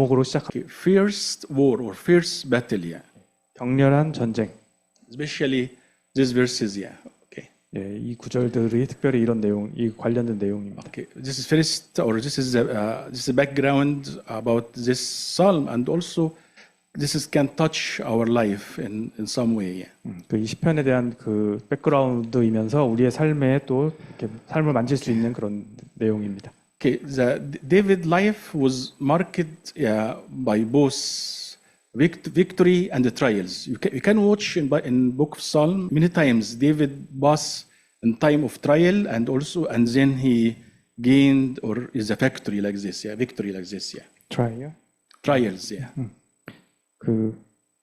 목으로 시작합니다. Okay, first war or first battle, yeah. 격렬한 전쟁. Especially these verses, yeah. Okay. 예, 이 구절들이 특별히 이런 내용, 이 관련된 내용입니다. Okay. This is first, or this is a background about this psalm, and also can touch our life in some way. Yeah. 이 시편에 대한 그 백그라운드이면서 우리의 삶에 또 이렇게 삶을 만질 수 있는 그런 내용입니다. Okay, David life was marked by both victory and the trials. You can watch in Book of Psalm many times David passed in time of trial and then he gained or is a victory like this. Yeah, victory like this. Yeah. Trials. Yeah. 그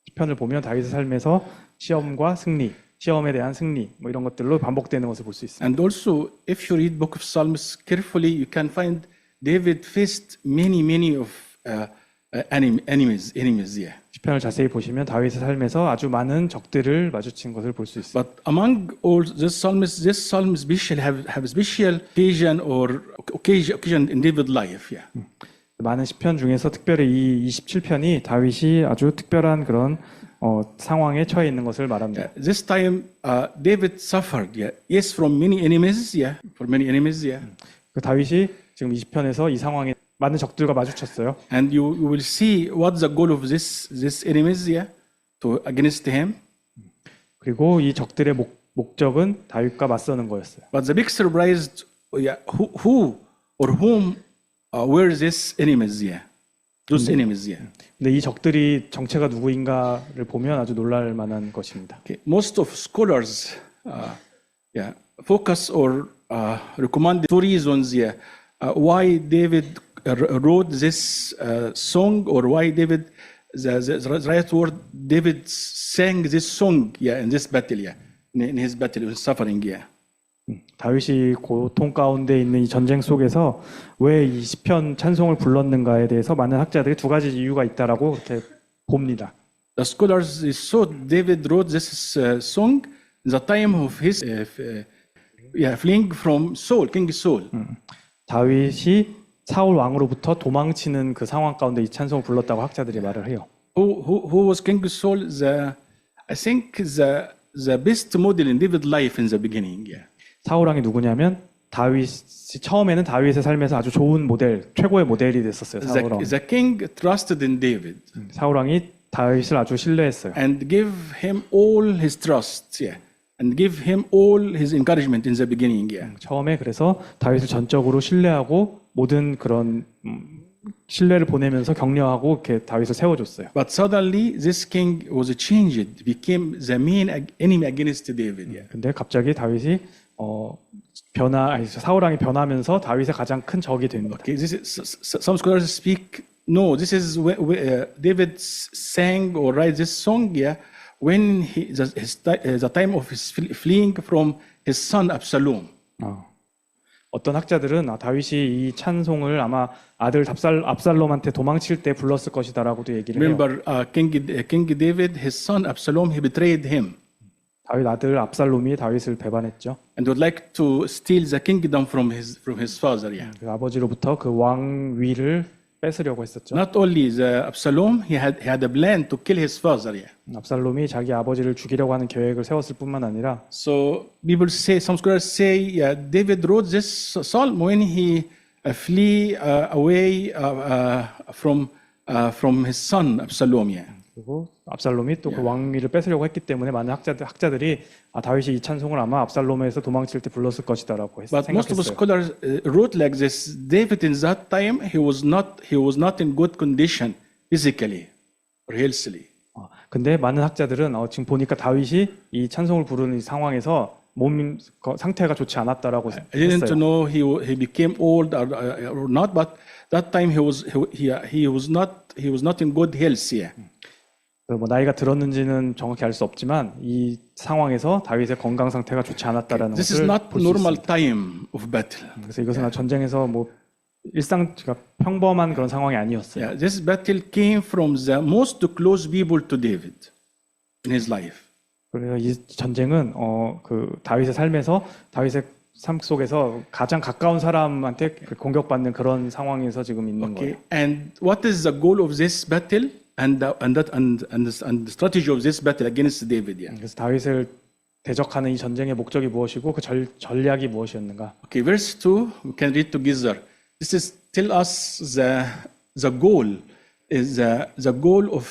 시편을 보면 다윗의 삶에서 시험과 승리, 시험에 대한 승리 뭐 이런 것들로 반복되는 것을 볼 수 있습니다. And also, if you read Book of Psalms carefully, you can find David faced many of enemies. Yeah. 시편을 자세히 보시면 다윗의 삶에서 아주 많은 적들을 마주친 것을 볼 수 있습니다. But among all this psalm especially have special occasion or occasion in David's life. Yeah. 많은 시편 중에서 특별히 이 27편이 다윗이 아주 특별한 그런 상황에 처해 있는 것을 말합니다. This time, David suffered. Yeah. Yes, from many enemies. Yeah, for many enemies. Yeah. 그 다윗이 지금 20편에서 이 상황에 많은 적들과 마주쳤어요. And you will see what's the goal of this enemies. Yeah, to against him. 그리고 이 적들의 목적은 다윗과 맞서는 거였어요. But the big surprise, yeah, who or whom were these enemies? Yeah, those enemies. Yeah. 근데 이 적들이 정체가 누구인가를 보면 아주 놀랄 만한 것입니다. Okay. Most of scholars, focus or recommend two reasons. Yeah, why David wrote this song, or why David the right word David sang this song. Yeah, in this battle. Yeah, in his battle, in his suffering. Yeah. 다윗이 고통 가운데 있는 이 전쟁 속에서 왜 이 시편 찬송을 불렀는가에 대해서 많은 학자들이 두 가지 이유가 있다라고 그렇게 봅니다. The scholars thought David wrote this song in the time of his fleeing from Saul, King Saul. 다윗이 사울 왕으로부터 도망치는 그 상황 가운데 이 찬송을 불렀다고 학자들이 말을 해요. Who was King Saul? I think the best model in David's life in the beginning. Yeah. 사울 왕이 누구냐면 다윗이 처음에는 다윗의 삶에서 아주 좋은 모델, 최고의 모델이 됐었어요. 사울 왕. The king trusted in David. 사울 왕이 다윗을 아주 신뢰했어요. And give him all his trust. Yeah. And give him all his encouragement in the beginning. Yeah. 처음에 그래서 다윗을 전적으로 신뢰하고 모든 그런 신뢰를 보내면서 격려하고 이렇게 다윗을 세워줬어요. But suddenly this king was changed, became the main enemy against David. Yeah. 근데 갑자기 다윗이 사울 왕이 변하면서 다윗의 가장 큰 적이 됩니다. Okay, some scholars speak. No, this is David sang or write this song. Yeah, when the time of his fleeing from his son Absalom. 어떤 학자들은 다윗이 이 찬송을 아마 아들 압살롬한테 도망칠 때 불렀을 것이다라고도 얘기를 해요. Remember, King David, his son Absalom, he betrayed him. 다윗 아들 압살롬이 다윗을 배반했죠. And would like to steal the kingdom from his father. Yeah. 그 아버지로부터 그 왕위를 뺏으려고 했었죠. Not only the Absalom, he had a plan to kill his father. Yeah. 압살롬이 자기 아버지를 죽이려고 하는 계획을 세웠을 뿐만 아니라. So people say, some scholars say, David wrote this psalm when he flee away from his son Absalom. Yeah. 그리고 압살롬이 또 그 왕위를 뺏으려고 했기 때문에 많은 학자들이 다윗이 이 찬송을 아마 압살롬에서 도망칠 때 불렀을 것이다라고 But most of the 생각했어요. scholars wrote like this: David in that time he was not in good condition physically or healthily. 근데 많은 학자들은 지금 보니까 다윗이 이 찬송을 부르는 이 상황에서 몸 상태가 좋지 않았다라고 I didn't 했어요. know he became old or not, but that time he was not in good health. Yeah. 뭐 나이가 들었는지는 정확히 알 수 없지만 이 상황에서 다윗의 건강 상태가 좋지 않았다라는 This is 것을 not 볼 수 normal 있습니다. time of battle. 그래서 이것은 전쟁에서 뭐 평범한 그런 상황이 아니었어요. Yeah, this battle came from the most close people to David in his life. 그래서 이 전쟁은 그 다윗의 삶에서 다윗의 삶 속에서 가장 가까운 사람한테 공격받는 그런 상황에서 지금 있는 거예요. Okay. And what is the goal of this battle and the strategy of this battle against David? Yeah. 그래서 다윗을 대적하는 이 전쟁의 목적이 무엇이고 그 전략이 무엇이었는가? Okay. Verse 2, we can read together. This is tell us the goal is the goal of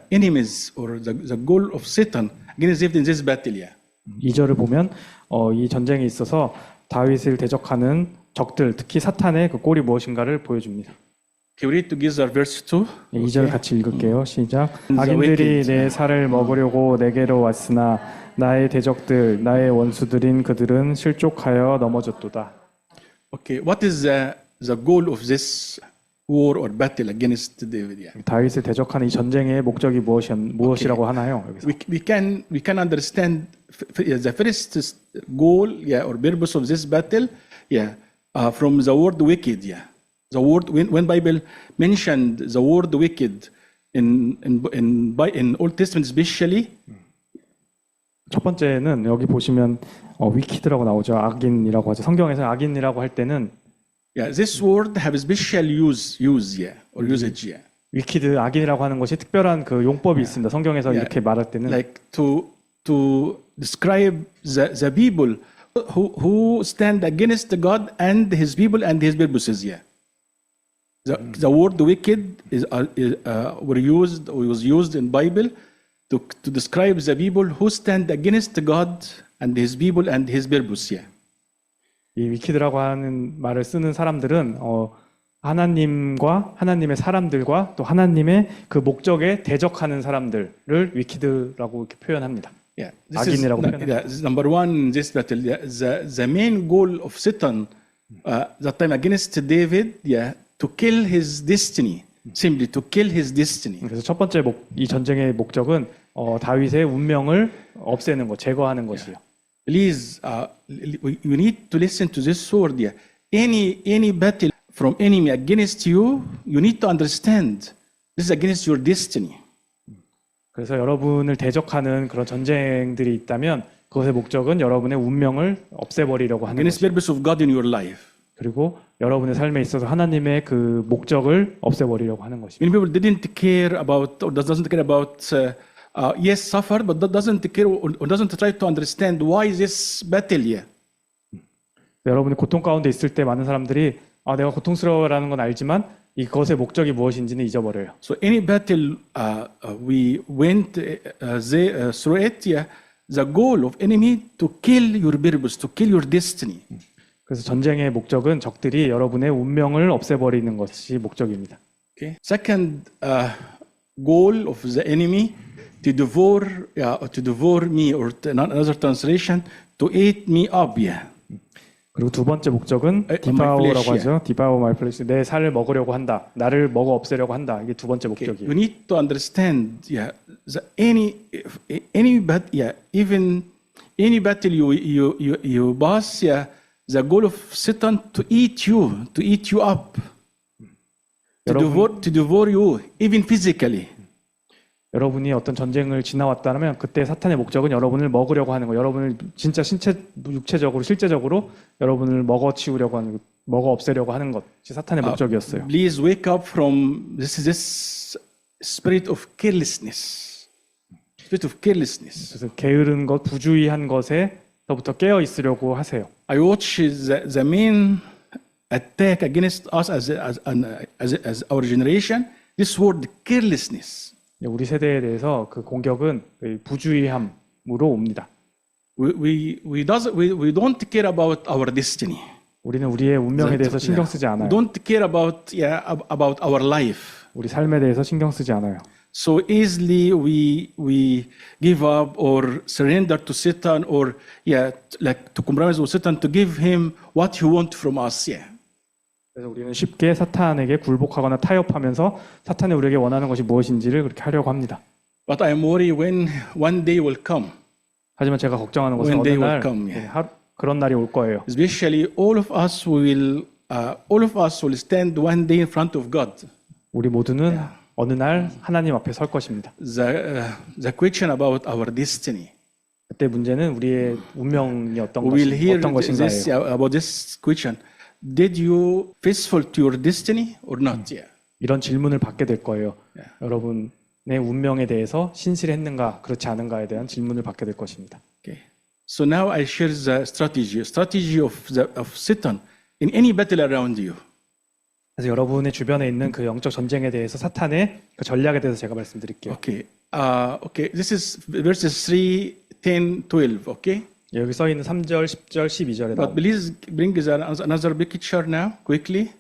enemies or the goal of Satan against David in this battle. Yeah. 2절을 보면 이 전쟁에 있어서 다윗을 대적하는 적들, 특히 사탄의 그 꼴이 무엇인가를 보여줍니다. Can we read together verse 2? 2절 같이 읽을게요. 시작. The 악인들이 wicked. 내 살을 먹으려고 내게로 왔으나 나의 대적들, 나의 원수들인 그들은 실족하여 넘어졌도다. Okay. What is the goal of this war or battle against David? Yeah. 다윗을 대적하는 이 전쟁의 목적이 무엇이라고 하나요? 여기서. We can understand the first goal, yeah, or purpose of this battle, yeah, from the word wicked, yeah. The word when Bible mentioned the word wicked in Old Testament especially, 첫 번째는 여기 보시면 위키드라고 나오죠. 악인이라고 하죠. 성경에서 악인이라고 할 때는 yeah, this word have special use, yeah, or usage, yeah. 위키드 악인이라고 하는 것이 특별한 그 용법이 있습니다. 성경에서 이렇게 말할 때는 Like to describe the people who stand against God and His people and His purposes. Yeah, the word wicked was used in Bible to describe the people who stand against God and His people and His purpose. Yeah. 이 위키드라고 하는 말을 쓰는 사람들은 하나님과 하나님의 사람들과 또 하나님의 그 목적에 대적하는 사람들을 위키드라고 이렇게 표현합니다. Yeah, 악인이라고 this is number one in this battle. Yeah, the main goal of Satan that time against David, yeah, to kill his destiny, simply to kill his destiny. 그래서 첫 번째 이 전쟁의 목적은 다윗의 운명을 없애는 것, 제거하는 것이요. Please, you need to listen to this word. Yeah, any battle from enemy against you, you need to understand this is against your destiny. 그래서 여러분을 대적하는 그런 전쟁들이 있다면 그것의 목적은 여러분의 운명을 없애버리려고 하는 Against 것이죠. purpose of God in your life. 그리고 여러분의 삶에 있어서 하나님의 그 목적을 없애버리려고 하는 것입니다. Many people didn't care about or doesn't care about yes suffer, but doesn't care or doesn't try to understand why this battle here. 여러분이 고통 가운데 있을 때 많은 사람들이 내가 고통스러워라는 건 알지만 이것의 목적이 무엇인지는 잊어버려요. So any battle we went through it, yeah, the goal of enemy to kill your purpose, to kill your destiny. 그래서 전쟁의 목적은 적들이 여러분의 운명을 없애버리는 것이 목적입니다. Okay. Second goal of the enemy to devour me, or another translation to eat me up. Yeah. 그리고 두 번째 목적은 디바오라고 하죠. 디바오 마이 플래시. 내 살을 먹으려고 한다. 나를 먹어 없애려고 한다. 이게 두 번째 Okay. 목적이에요. You need to understand, yeah, even any battle you pass, yeah, the goal of Satan to eat you up, to devour you, even physically. 여러분이 어떤 전쟁을 지나왔다면 그때 사탄의 목적은 여러분을 먹으려고 하는 거. 여러분을 진짜 육체적으로 실제적으로 여러분을 먹어 치우려고 하는 것, 먹어 없애려고 하는 것이 사탄의 목적이었어요. Please wake up from this spirit of carelessness. Spirit of carelessness. 그래서 게으른 것, 부주의한 것에서부터 깨어 있으려고 하세요. I watch the main attack against us as our generation. This word carelessness. 우리 세대에 대해서 그 공격은 부주의함으로 옵니다. We don't care about our destiny. 우리는 우리의 운명에 대해서 신경 쓰지 않아요. We don't care about our life. 우리 삶에 대해서 신경 쓰지 않아요. So easily we give up or surrender to Satan, or like to compromise with Satan to give him what he wants from us. Yeah. 그래서 우리는 쉽게 사탄에게 굴복하거나 타협하면서 사탄이 우리에게 원하는 것이 무엇인지를 그렇게 하려고 합니다. But I am worried when one day will come. 하지만 제가 걱정하는 것은 When 어느 they 날 will come, yeah. 그런 날이 올 거예요. Especially all of us will stand one day in front of God. 우리 모두는 어느 날 하나님 앞에 설 것입니다. The question about our destiny. 그때 문제는 우리의 운명이 We will hear 어떤 것인가예요. this about this question. Did you faithful to your destiny or not? Yeah. 이런 질문을 받게 될 거예요. 여러분의 운명에 대해서 신실했는가, 그렇지 않은가에 대한 질문을 받게 될 것입니다. Okay. So now I share the strategy of Satan in any battle around you. 그래서 여러분의 주변에 있는 그 영적 전쟁에 대해서 사탄의 그 전략에 대해서 제가 말씀드릴게요. Okay. Okay. This is verses 3, 10, 12. Okay. 여기 써 있는 3절, 10절, 12절에 But please bring another picture now quickly.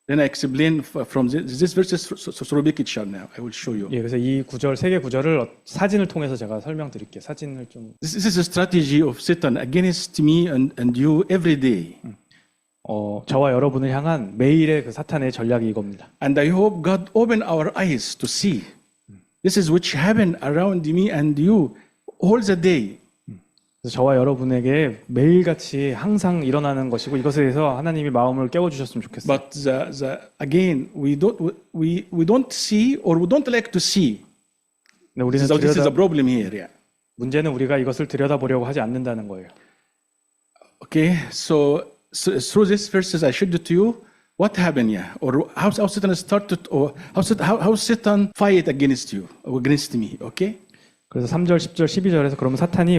Then I explain from this verses through picture now. I will show you. 예, 그래서 이 구절, 세 개 구절을 사진을 통해서 제가 설명드릴게요. 사진을 좀 This is a strategy of Satan against me and you every day. 저와 여러분을 향한 매일의 그 사탄의 전략이 이겁니다. And I hope God open our eyes to see. This is which happen around me and you all the day. 그래서 저와 여러분에게 매일같이 항상 일어나는 것이고 이것에 대해서 하나님이 마음을 깨워주셨으면 좋겠어요. But again, we don't see or we don't like to see. 근데 우리는 This is the problem here. Yeah. 문제는 우리가 이것을 들여다보려고 하지 않는다는 거예요. Okay, so through these verses, I showed it to you what happened, yeah, or how Satan started, or how Satan fight against you, or against me. Okay. 그래서 3절, 10절, 12절에서 그러면 사탄이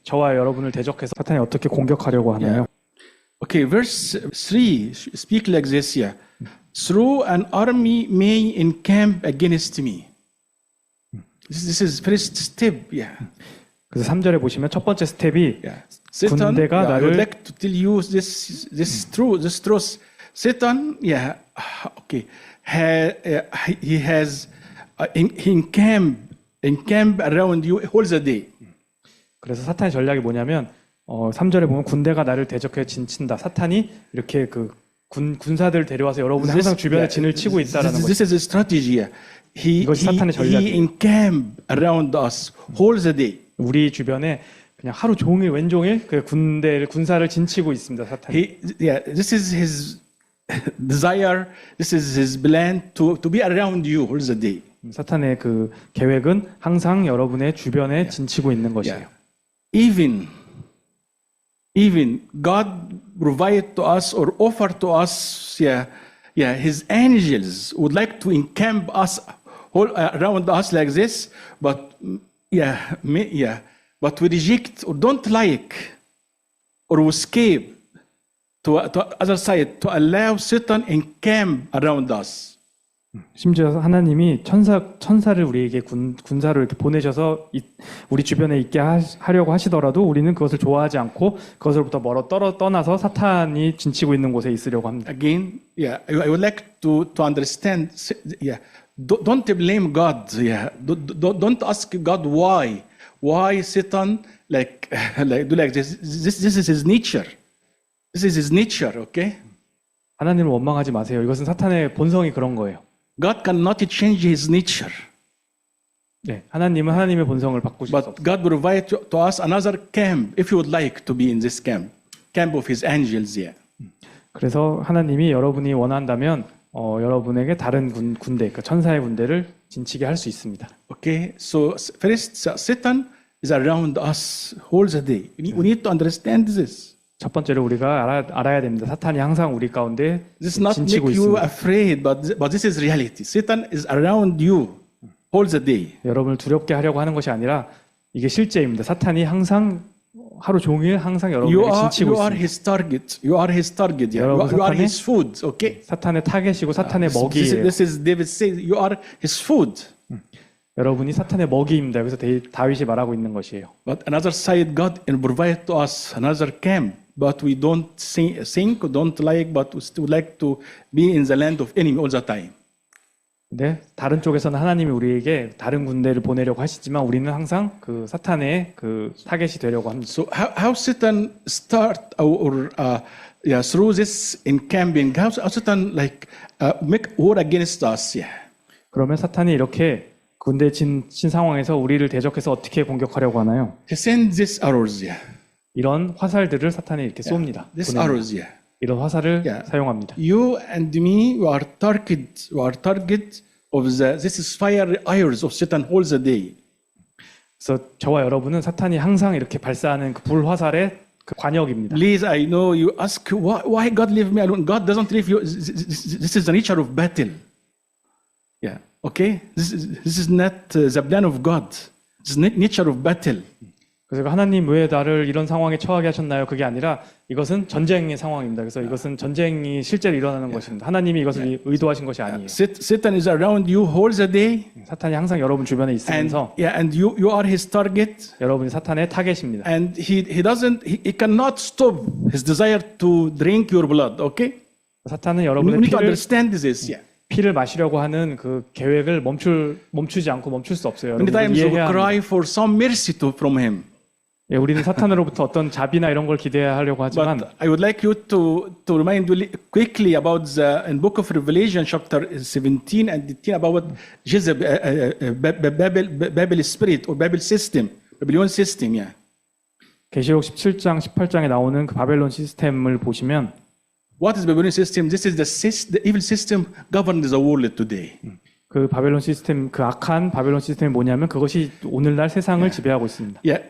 저와 여러분을 대적해서 사탄이 어떻게 공격하려고 하나요? Okay, verse 3 speak like this, yeah. Through an army may encamp against me. This is first step, yeah. 그래서 3절에 보시면 첫 번째 스텝이 Yeah. Satan, 군대가 I would 나를 like to tell you this truth. Satan, yeah, okay, he has encamp around you all the day. 그래서 사탄의 전략이 뭐냐면 3절에 보면 군대가 나를 대적해 진친다. 사탄이 이렇게 그 군사들 데려와서 여러분이 항상 주변에 진을 치고 있다라는 거죠. This is a strategy. Yeah. 이것이 사탄의 전략이에요. He encamp around us all the day. 우리 주변에 그냥 하루 종일 왼종일 그 군사를 진치고 있습니다. 사탄이. This is his desire. This is his plan to be around you all the day. 사탄의 그 계획은 항상 여러분의 주변에 진치고 있는 것이에요. Even God provide to us or offer to us, His angels would like to encamp us all around us like this, but but we reject or don't like or we escape to other side to allow Satan encamp around us. 심지어 하나님이 천사를 우리에게 군사로 이렇게 보내셔서 우리 주변에 있게 하려고 하시더라도 우리는 그것을 좋아하지 않고 그것으로부터 멀어 떠나서 사탄이 진치고 있는 곳에 있으려고 합니다. Again, I would like to understand. Don't blame God. Don't ask God why Satan do like this. This is his nature. This is his nature. Okay. 하나님을 원망하지 마세요. 이것은 사탄의 본성이 그런 거예요. God cannot change his nature. 네, 하나님은 하나님의 본성을 바꾸실 수 없어요. But God provide to us another camp if you would like to be in this camp of his angels. Yeah. 그래서 하나님이 여러분이 원한다면 여러분에게 다른 군대, 그 천사의 군대를 진치게 할 수 있습니다. Okay, so first Satan is around us all the day. We need to understand this. 첫 번째로 우리가 알아야 됩니다. 사탄이 항상 우리 가운데 This is not make 진치고 you 있습니다. afraid, but this is reality. Satan is around you all the day. 여러분을 두렵게 하려고 하는 것이 아니라 이게 실제입니다. 사탄이 항상 하루 종일 항상 여러분에게 진치고 You are 있습니다. his target. You are his target. Yeah. 여러분 You are 사탄의- his food. Okay. 사탄의 타겟이고 사탄의 먹이에요. This is David says. You are his food. 여러분이 사탄의 먹이입니다. 여기서 다윗이 말하고 있는 것이에요. But another side, God provide to us another camp. But we don't think, don't like, but we still like to be in the land of enemy all the time. 근데 다른 쪽에서는 하나님이 우리에게 다른 군대를 보내려고 하시지만 우리는 항상 그 사탄의 그 타겟이 되려고 합니다. So how Satan start or through this encamping? How Satan make war against us? Yeah. 그러면 사탄이 이렇게 군대 친 상황에서 우리를 대적해서 어떻게 공격하려고 하나요? He sends these arrows. Yeah. 이런 화살들을 사탄이 이렇게 쏩니다. These 보냅니다. arrows. Yeah. 이런 화살을 Yeah. 사용합니다. You and me, we are target of this is fire arrows of Satan all the day. 그래서 저와 여러분은 사탄이 항상 이렇게 발사하는 그 불화살의 그 관역입니다. Please, I know you ask why God leave me alone. God doesn't leave you. This is the nature of battle. Yeah. Okay. This is not the plan of God. It's nature of battle. 그래서 하나님 왜 나를 이런 상황에 처하게 하셨나요? 그게 아니라 이것은 전쟁의 상황입니다. 그래서 이것은 전쟁이 실제로 일어나는 것입니다. 하나님이 이것을 의도하신 것이 아니에요. Satan is around you all the day, 사탄이 항상 여러분 주변에 있으면서 and you are his target. 여러분이 사탄의 타겟입니다. And he cannot stop his desire to drink your blood. Okay. 사탄은 We 여러분의 need to understand this. Yeah. 피를 마시려고 하는 그 계획을 멈추지 않고 멈출 수 없어요. Many 여러분들 times we 이해해야 합니다. cry for some mercy from him. 예, 우리는 사탄으로부터 어떤 자비나 이런 걸 기대해야 하려고 하지만 But I would like you to remind you quickly about the in Book of Revelation, chapter 17 and 18, about Jezebel, Babel spirit or Babel system, Babylon system. Yeah. 계시록 17장, 18장에 나오는 그 바벨론 시스템을 보시면 What is Babylon system? This is the evil system governing the world today. 그 바벨론 시스템, 그 악한 바벨론 시스템이 뭐냐면 그것이 오늘날 세상을 지배하고 있습니다. Yeah,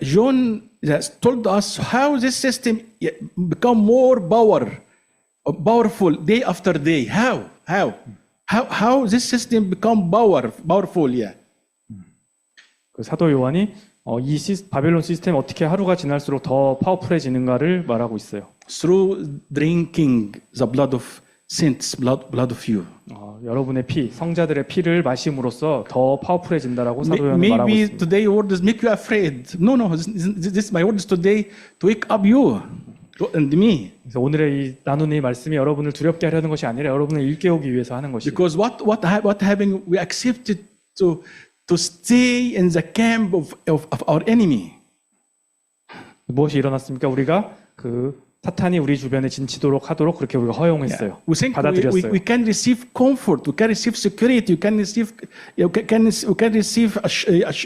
John has told us how this system become more powerful day after day. How this system become powerful? Yeah. 그 사도 요한이 바벨론 시스템 어떻게 하루가 지날수록 더 파워풀해지는가를 말하고 있어요. Through drinking the blood of saints, blood of you. 여러분의 피, 성자들의 피를 마심으로써 더 파워풀해진다라고 사도 요한은 말하고 Maybe 있습니다. today words make you afraid. No, this my words today to wake up you and me. 그래서 오늘의 이 나누는 이 말씀이 여러분을 두렵게 하려는 것이 아니라 여러분을 일깨우기 위해서 하는 것이에요. Because what happened? We accepted to stay in the camp of our enemy. 무엇이 일어났습니까? 우리가 그 사탄이 우리 주변에 진치도록 하도록 그렇게 우리가 허용했어요. We think 받아들였어요. we can receive comfort, we can receive security, we can receive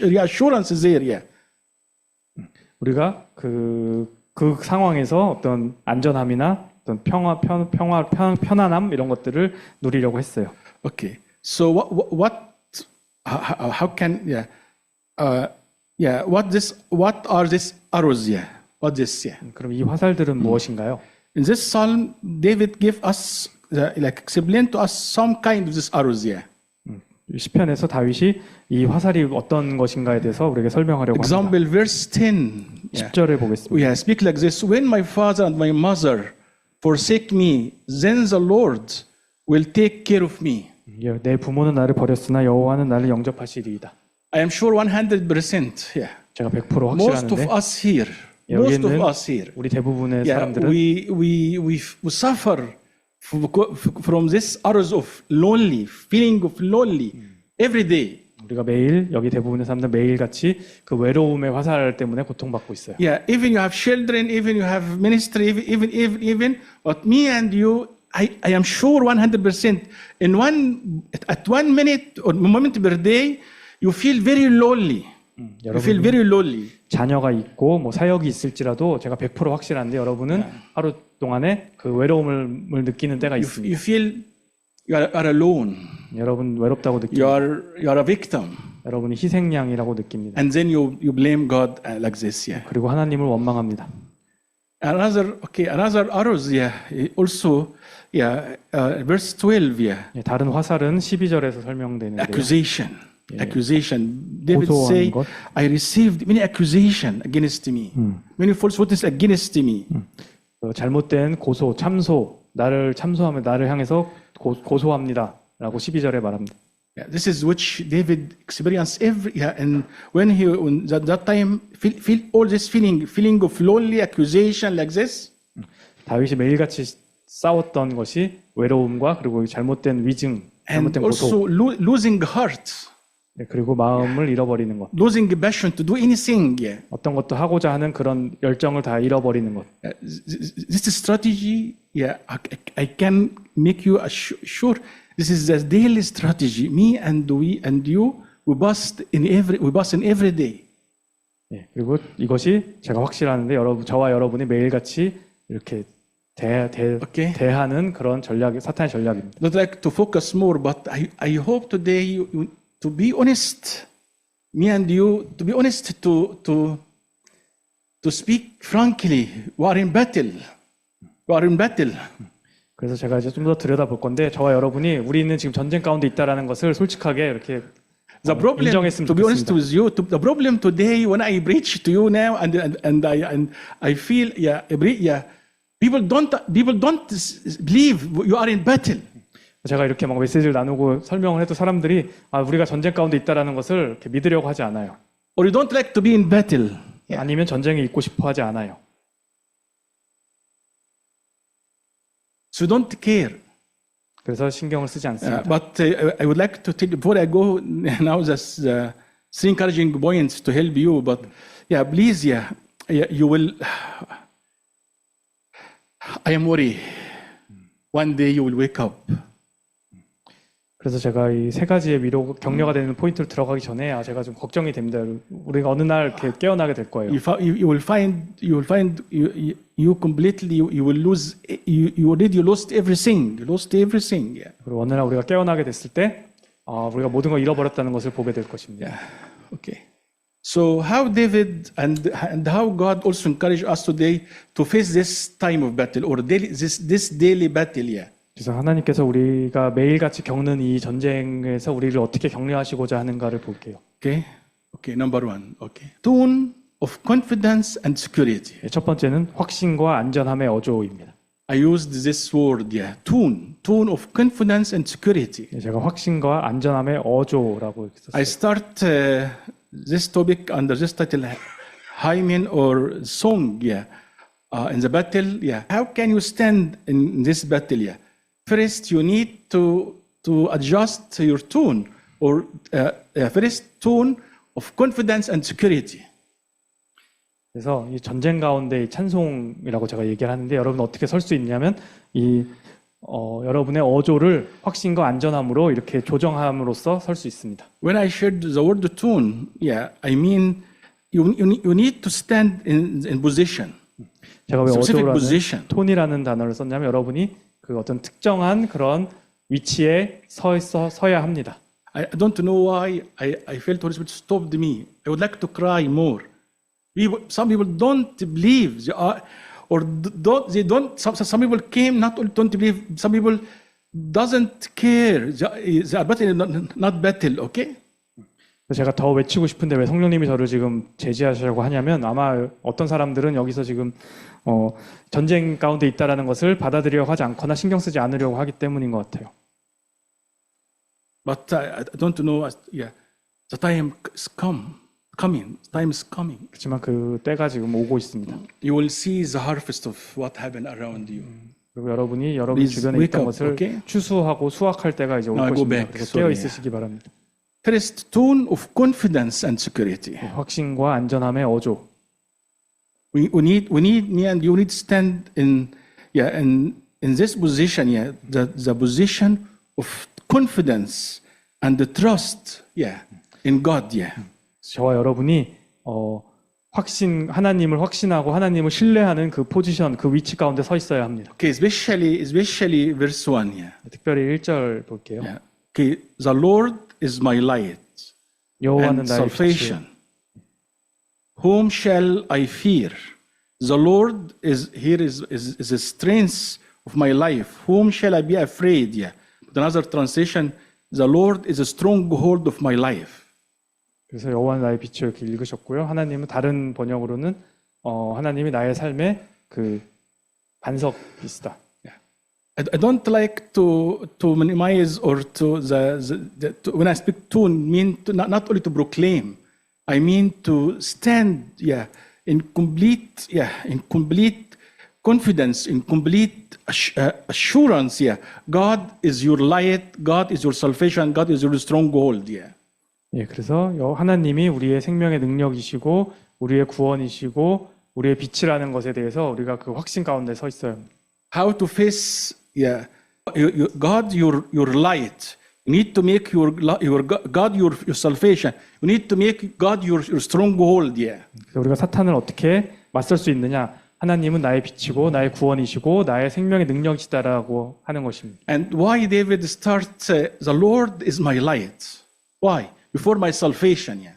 reassurances there. Yeah. 우리가 그 상황에서 어떤 안전함이나 어떤 편안함 이런 것들을 누리려고 했어요. Okay. So how can what are these arrows? Yeah. What this? Yeah. 그럼 이 화살들은 무엇인가요? In this psalm, David gave us explain to us some kind of these arrows. Yeah. 시편에서 다윗이 이 화살이 어떤 것인가에 대해서 우리에게 설명하려고 합니다. Example, verse 10. 10절을 보겠습니다. We speak like this. When my father and my mother forsake me, then the Lord will take care of me. 내 부모는 나를 버렸으나 여호와는 나를 영접하시리이다. I am sure 100%. Yeah. 제가 100% Most of 확실한데 us here. Most of us here. 우리 대부분의 Yeah, 사람들은 we suffer from this arrows of feeling of lonely every day. 우리가 매일 여기 대부분의 사람들 매일 같이 그 외로움의 화살 때문에 고통받고 있어요. Yeah, even you have children, even you have ministry, even but me and you, I am sure 100% at 1 minute or moment per day, you feel very lonely. You feel very lonely. 자녀가 있고 뭐 사역이 있을지라도 제가 100% 확실한데 여러분은 하루 동안에 그 외로움을 느끼는 때가 있습니다. You feel you are alone. 여러분 외롭다고 You 느끼고 are a victim. 여러분이 희생양이라고 느낍니다. And then you blame God like this. Yeah. 그리고 하나님을 원망합니다. Another arrows. Yeah. Also, yeah. Verse 12. Yeah. 다른 화살은 12절에서 설명되는데요. Accusation. David 고소하는 say, 것. I received many accusation against me. Many false witness against me. 잘못된 고소, 참소, 나를 참소하며 나를 향해서 고소합니다라고 12절에 말합니다. Yeah, this is which David experienced and when that time feel all this feeling of lonely accusation like this. 다윗이 매일같이 싸웠던 것이 외로움과 그리고 잘못된 위증, And 잘못된 also 고소, losing heart, 그리고 마음을 잃어버리는 것, losing passion to do anything. Yeah. 어떤 것도 하고자 하는 그런 열정을 다 잃어버리는 것. This strategy, yeah, I can make you sure this is the daily strategy. Me and you, we bust in every day. 그리고 이것이 제가 확실하는데 저와 여러분이 매일같이 이렇게 대하는 그런 사탄의 전략입니다. Not like to focus more, but I hope today you to be honest me and you, to be honest, to speak frankly, we are in battle. We are in battle. 그래서 제가 이제 좀 더 들여다볼 건데 저와 여러분이 우리는 지금 전쟁 가운데 있다라는 것을 솔직하게 이렇게 The problem, 인정했으면 to be honest 좋겠습니다. with you, the problem today when I preach to you now, and I feel, people don't believe you are in battle. 제가 이렇게 막 메시지를 나누고 설명을 해도 사람들이 우리가 전쟁 가운데 있다라는 것을 이렇게 믿으려고 하지 않아요. Or you don't like to be in battle. 아니면 전쟁에 있고 싶어 하지 않아요. So don't care. 그래서 신경을 쓰지 않습니다. But I would like to tell you, before I go now, just three encouraging points to help you. But please, you will. I am worried. One day you will wake up. 그래서 제가 이 세 가지의 위로 격려가 되는 포인트를 들어가기 전에 제가 좀 걱정이 됩니다. 우리가 어느 날 이렇게 깨어나게 될 거예요. You will find you completely you will lose you already lost everything. You lost everything. Yeah. 그리고 어느 날 우리가 깨어나게 됐을 때 우리가 모든 걸 잃어버렸다는 것을 보게 될 것입니다. Yeah. Okay. So how David and how God also encourage us today to face this time of battle or this daily battle. Yeah. 그래서 하나님께서 우리가 매일같이 겪는 이 전쟁에서 우리를 어떻게 격려하시고자 하는가를 볼게요. Okay. Okay. Number one. Okay. Tone of confidence and security. 첫 번째는 확신과 안전함의 어조입니다. I used this word. Yeah. Tone of confidence and security. 제가 확신과 안전함의 어조라고 I 썼어요. start this topic under this title, hymn or song. Yeah. In the battle. Yeah. How can you stand in this battle? Yeah. First, you need to adjust your tone or first tone of confidence and security. 그래서 이 전쟁 가운데 이 찬송이라고 제가 얘기를 하는데 여러분 어떻게 설 수 있냐면 여러분의 어조를 확신과 안전함으로 이렇게 조정함으로써 설 수 있습니다. When I shared the word tone, I mean you need to stand in position. 제가 왜 Specific 어조라는 position. 톤이라는 단어를 썼냐면 여러분이 그 어떤 특정한 그런 위치에 서야 합니다. I don't know why I felt Holy Spirit stopped me. I would like to cry more. Some people don't believe they are, or they don't. Some people came not only don't believe. Some people doesn't care. They are battle, not battle. Okay. 제가 더 외치고 싶은데 왜 성령님이 저를 지금 제지하시려고 하냐면 아마 어떤 사람들은 여기서 지금 전쟁 가운데 있다라는 것을 받아들이려고 하지 않거나 신경 쓰지 않으려고 하기 때문인 것 같아요. But I don't know. Yeah, the time is coming. Time is coming. 그렇지만 그 때가 지금 오고 있습니다. You will see the harvest of what happened around you. 그리고 여러분이 여러분 Please 주변에 wake 있던 up, 것을 okay? 추수하고 수확할 때가 이제 올 Now go 것입니다. back. 그래서 Sorry. 깨어 있으시기 바랍니다. First, tone of confidence and security. 확신과 안전함의 어조. We need me and you need to stand in this position. Yeah, the position of confidence and the trust. Yeah, in God. Yeah. 저와 여러분이 하나님을 확신하고 하나님을 신뢰하는 그 포지션, 그 위치 가운데 서 있어야 합니다. Okay, especially verse 1. Yeah. 특별히 1절 볼게요. Yeah. Okay, the Lord is my light 여호와는 and 나의 빛이요. salvation. Whom shall I fear? The Lord is the strength of my life. Whom shall I be afraid? Yeah. But another translation, the Lord is a stronghold of my life. 그래서 여호와는 나의 빛이요 이렇게 읽으셨고요. 하나님은 다른 번역으로는 하나님이 나의 삶의 그 반석이시다. I don't like to minimize or when I speak to mean to not only to proclaim. I mean to stand, in complete confidence, in complete assurance, God is your light, God is your salvation, God is your stronghold, 예, 그래서 하나님이 우리의 생명의 능력이시고 우리의 구원이시고 우리의 빛이라는 것에 대해서 우리가 그 확신 가운데 서 있어요. How to face, God your light. You need to make your God your salvation. You need to make God your stronghold. 그래서 우리가 사탄을 어떻게 맞설 수 있느냐? 하나님은 나의 빛이고 나의 구원이시고 나의 생명의 능력이시다라고 하는 것입니다. And why David starts, the Lord is my light. Why? Before my salvation.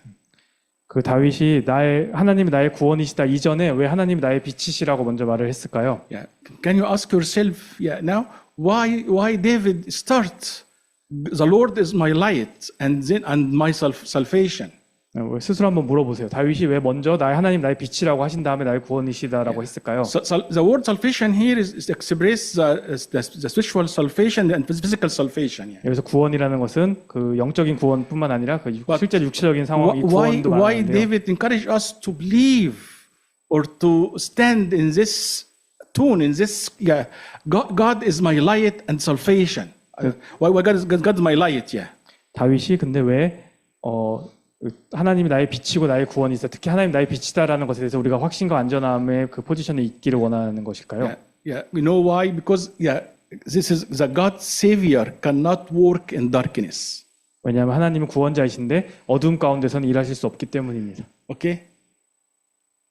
그 다윗이 하나님이 나의 구원이시다 이전에 왜 하나님이 나의 빛이시라고 먼저 말을 했을까요? Yeah. Can you ask yourself, yeah, now, why David start, the Lord is my light and my salvation? 스스로 한번 물어보세요. 다윗이 왜 먼저 하나님 나의 빛이라고 하신 다음에 나의 구원이시다라고 했을까요? So, the word salvation here is express the spiritual salvation and physical salvation. Yeah. 여기서 구원이라는 것은 그 영적인 구원뿐만 아니라 그 실제 육체적인 상황 이 Why 구원도 why 말하는데요. David encouraged us to believe or to stand in this tune, in this, yeah, God is my light and salvation. Why God is my light? Yeah. 다윗이 근데 왜 하나님이 나의 빛이고 나의 구원이시다. 특히 하나님 나의 빛이다라는 것에 대해서 우리가 확신과 안전함의 그 포지션에 있기를 원하는 것일까요? Yeah. We know why? Because this is the God Savior cannot work in darkness. 왜냐하면 하나님은 구원자이신데 어둠 가운데서는 일하실 수 없기 때문입니다. Okay.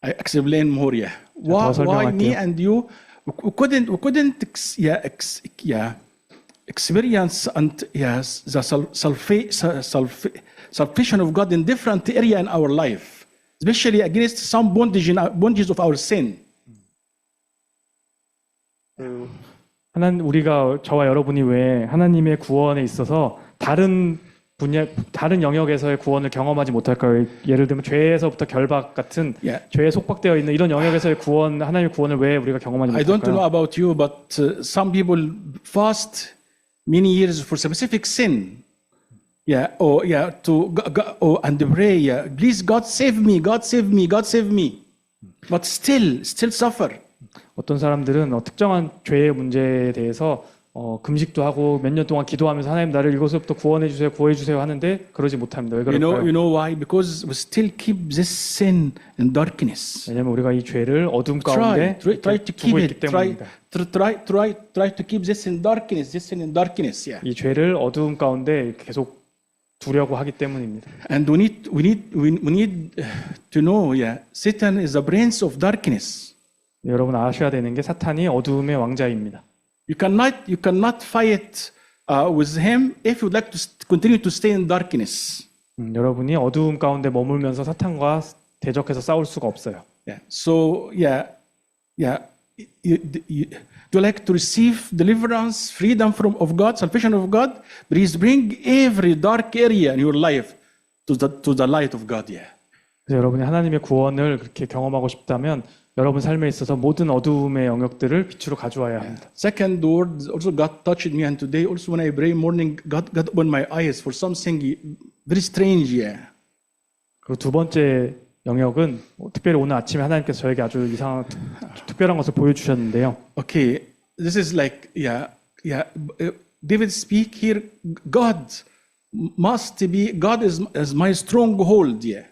I explain more. Yeah. 더 Why me 설명할게요. and you we couldn't experience and yes the salvation of God in different area in our life, especially against some bondages of our sin. 우리가 저와 여러분이 왜 하나님의 구원에 있어서 다른 영역에서의 구원을 경험하지 못할까요? 예를 들면 죄에서부터 결박 같은 Yeah. 죄에 속박되어 있는 이런 영역에서의 구원, 하나님의 구원을 왜 우리가 경험하지 I don't know 못할까요? about you, but some people fast many years for specific sin. Yeah, and pray. Yeah, please, God save me, God save me, God save me. But still suffer. 어떤 사람들은 특정한 죄의 문제에 대해서 금식도 하고 몇 년 동안 기도하면서 하나님 나를 이것으로부터 구원해 주세요 하는데 그러지 못합니다. 왜 그럴까요? You know why? Because we still keep this sin in darkness. 왜냐하면 우리가 이 죄를 어둠 가운데 Try to keep 두고 있기 it. 때문입니다. Try to keep this in darkness. This sin in darkness. Yeah. 이 죄를 어두움 가운데 계속 두려고 하기 때문입니다. And we need to know. Yeah, Satan is the prince of darkness. 여러분 아셔야 되는 게 사탄이 어두움의 왕자입니다. You cannot fight with him if you'd like to continue to stay in darkness. 여러분이 어두움 가운데 머물면서 사탄과 대적해서 싸울 수가 없어요. Yeah. So do you like to receive deliverance, freedom of God, salvation of God? Please bring every dark area in your life to the light of God. Yeah. 그래서 여러분이 하나님의 구원을 그렇게 경험하고 싶다면 여러분 삶에 있어서 모든 어두움의 영역들을 빛으로 가져와야 합니다. Second word, also God touched me, and today also when I pray morning, God opened my eyes for something very strange. Yeah. 그리고 두 번째 영역은 특별히 오늘 아침에 하나님께서 저에게 아주 이상한 특별한 것을 보여주셨는데요. Okay, this is like David speak here. God is my stronghold. Yeah.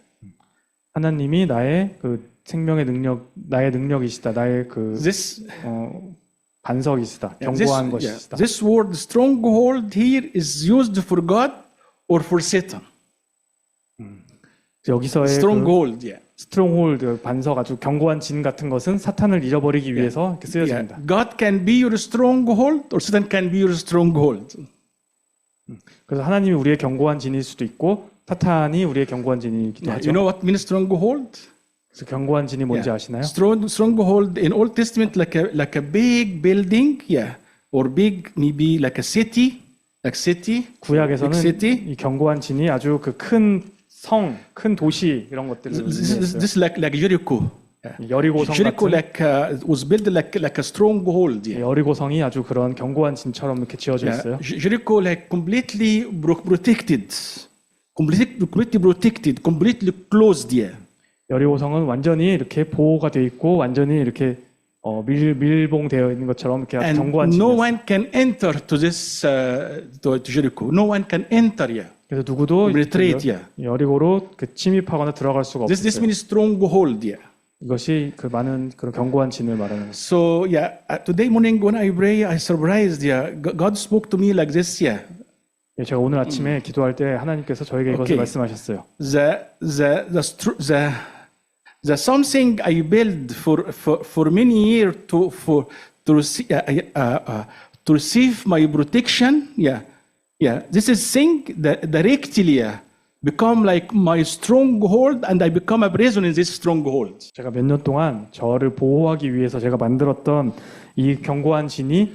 하나님이 나의 그 생명의 능력, 나의 능력이시다, 나의 그 반석이시다, 견고한 것이시다. This word stronghold here is used for God or for Satan. 여기서의 stronghold, yeah. 스트롱홀드, 반석, 아주 견고한 진 같은 것은 사탄을 잃어버리기 위해서 이렇게 쓰여집니다. God can be your stronghold or Satan can be your stronghold. 그래서 하나님이 우리의 견고한 진일 수도 있고 사탄이 우리의 견고한 진이기도 하죠. You know what means stronghold? 그래서 견고한 진이 뭔지 아시나요? Stronghold in Old Testament like a big building, yeah, or big maybe like a city, like city. 구약에서는 big city. 이 견고한 진이 아주 그 큰 성, 큰 도시 이런 것들을 의미했어요. This like Jericho. 여리고성 Jericho 같은 was built like a stronghold. Yeah. 여리고성이 아주 그런 견고한 진처럼 이렇게 지어져 있어요. Jericho like completely protected, completely closed. Yeah. 여리고성은 완전히 이렇게 보호가 되어 있고 완전히 이렇게 밀봉되어 있는 것처럼 이렇게 And 견고한 no 진이었어요. one can enter to this to Jericho. No one can enter. Yeah. 그래서 누구도 penetrate. Yeah. 여리고로 그 침입하거나 들어갈 수가 This 없어요. means stronghold. Yeah. 이것이 그 많은 그런 견고한 진을 말하는 것입니다. So today morning when I pray, I surprised. Yeah, God spoke to me like this. Yeah. 제가 오늘 아침에 기도할 때 하나님께서 저에게 이것을 Okay. 말씀하셨어요. The something I built for many years to receive my protection. Yeah. This is thing that directly become like my stronghold, and I become a prisoner in this stronghold. 제가 몇 년 동안 저를 보호하기 위해서 제가 만들었던 이 견고한 진이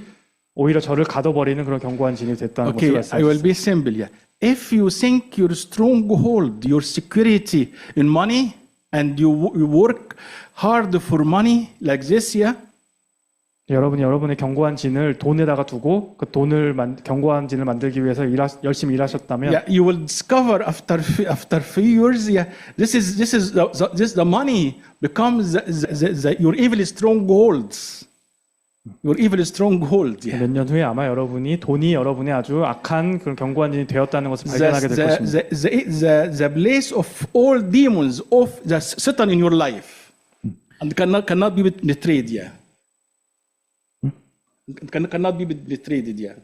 오히려 저를 가둬버리는 그런 견고한 진이 됐다는 것을 Okay, I will 말씀하셨어요. be simple. Yeah. If you think your stronghold, your security in money, and you work hard for money like this, yeah, 여러분이 여러분의 견고한 진을 돈에다가 두고 그 견고한 진을 만들기 위해서 열심히 일하셨다면 yeah, you will discover after few years, yeah, the money becomes your evil strongholds. Your evil stronghold. Yeah. 몇 년 후에 아마 여러분이 돈이 여러분의 아주 악한 그런 견고한 진이 되었다는 것을 발견하게 될 것입니다. The place of all demons of the Satan in your life, and cannot be betrayed. Yeah. Cannot be betrayed. Yeah.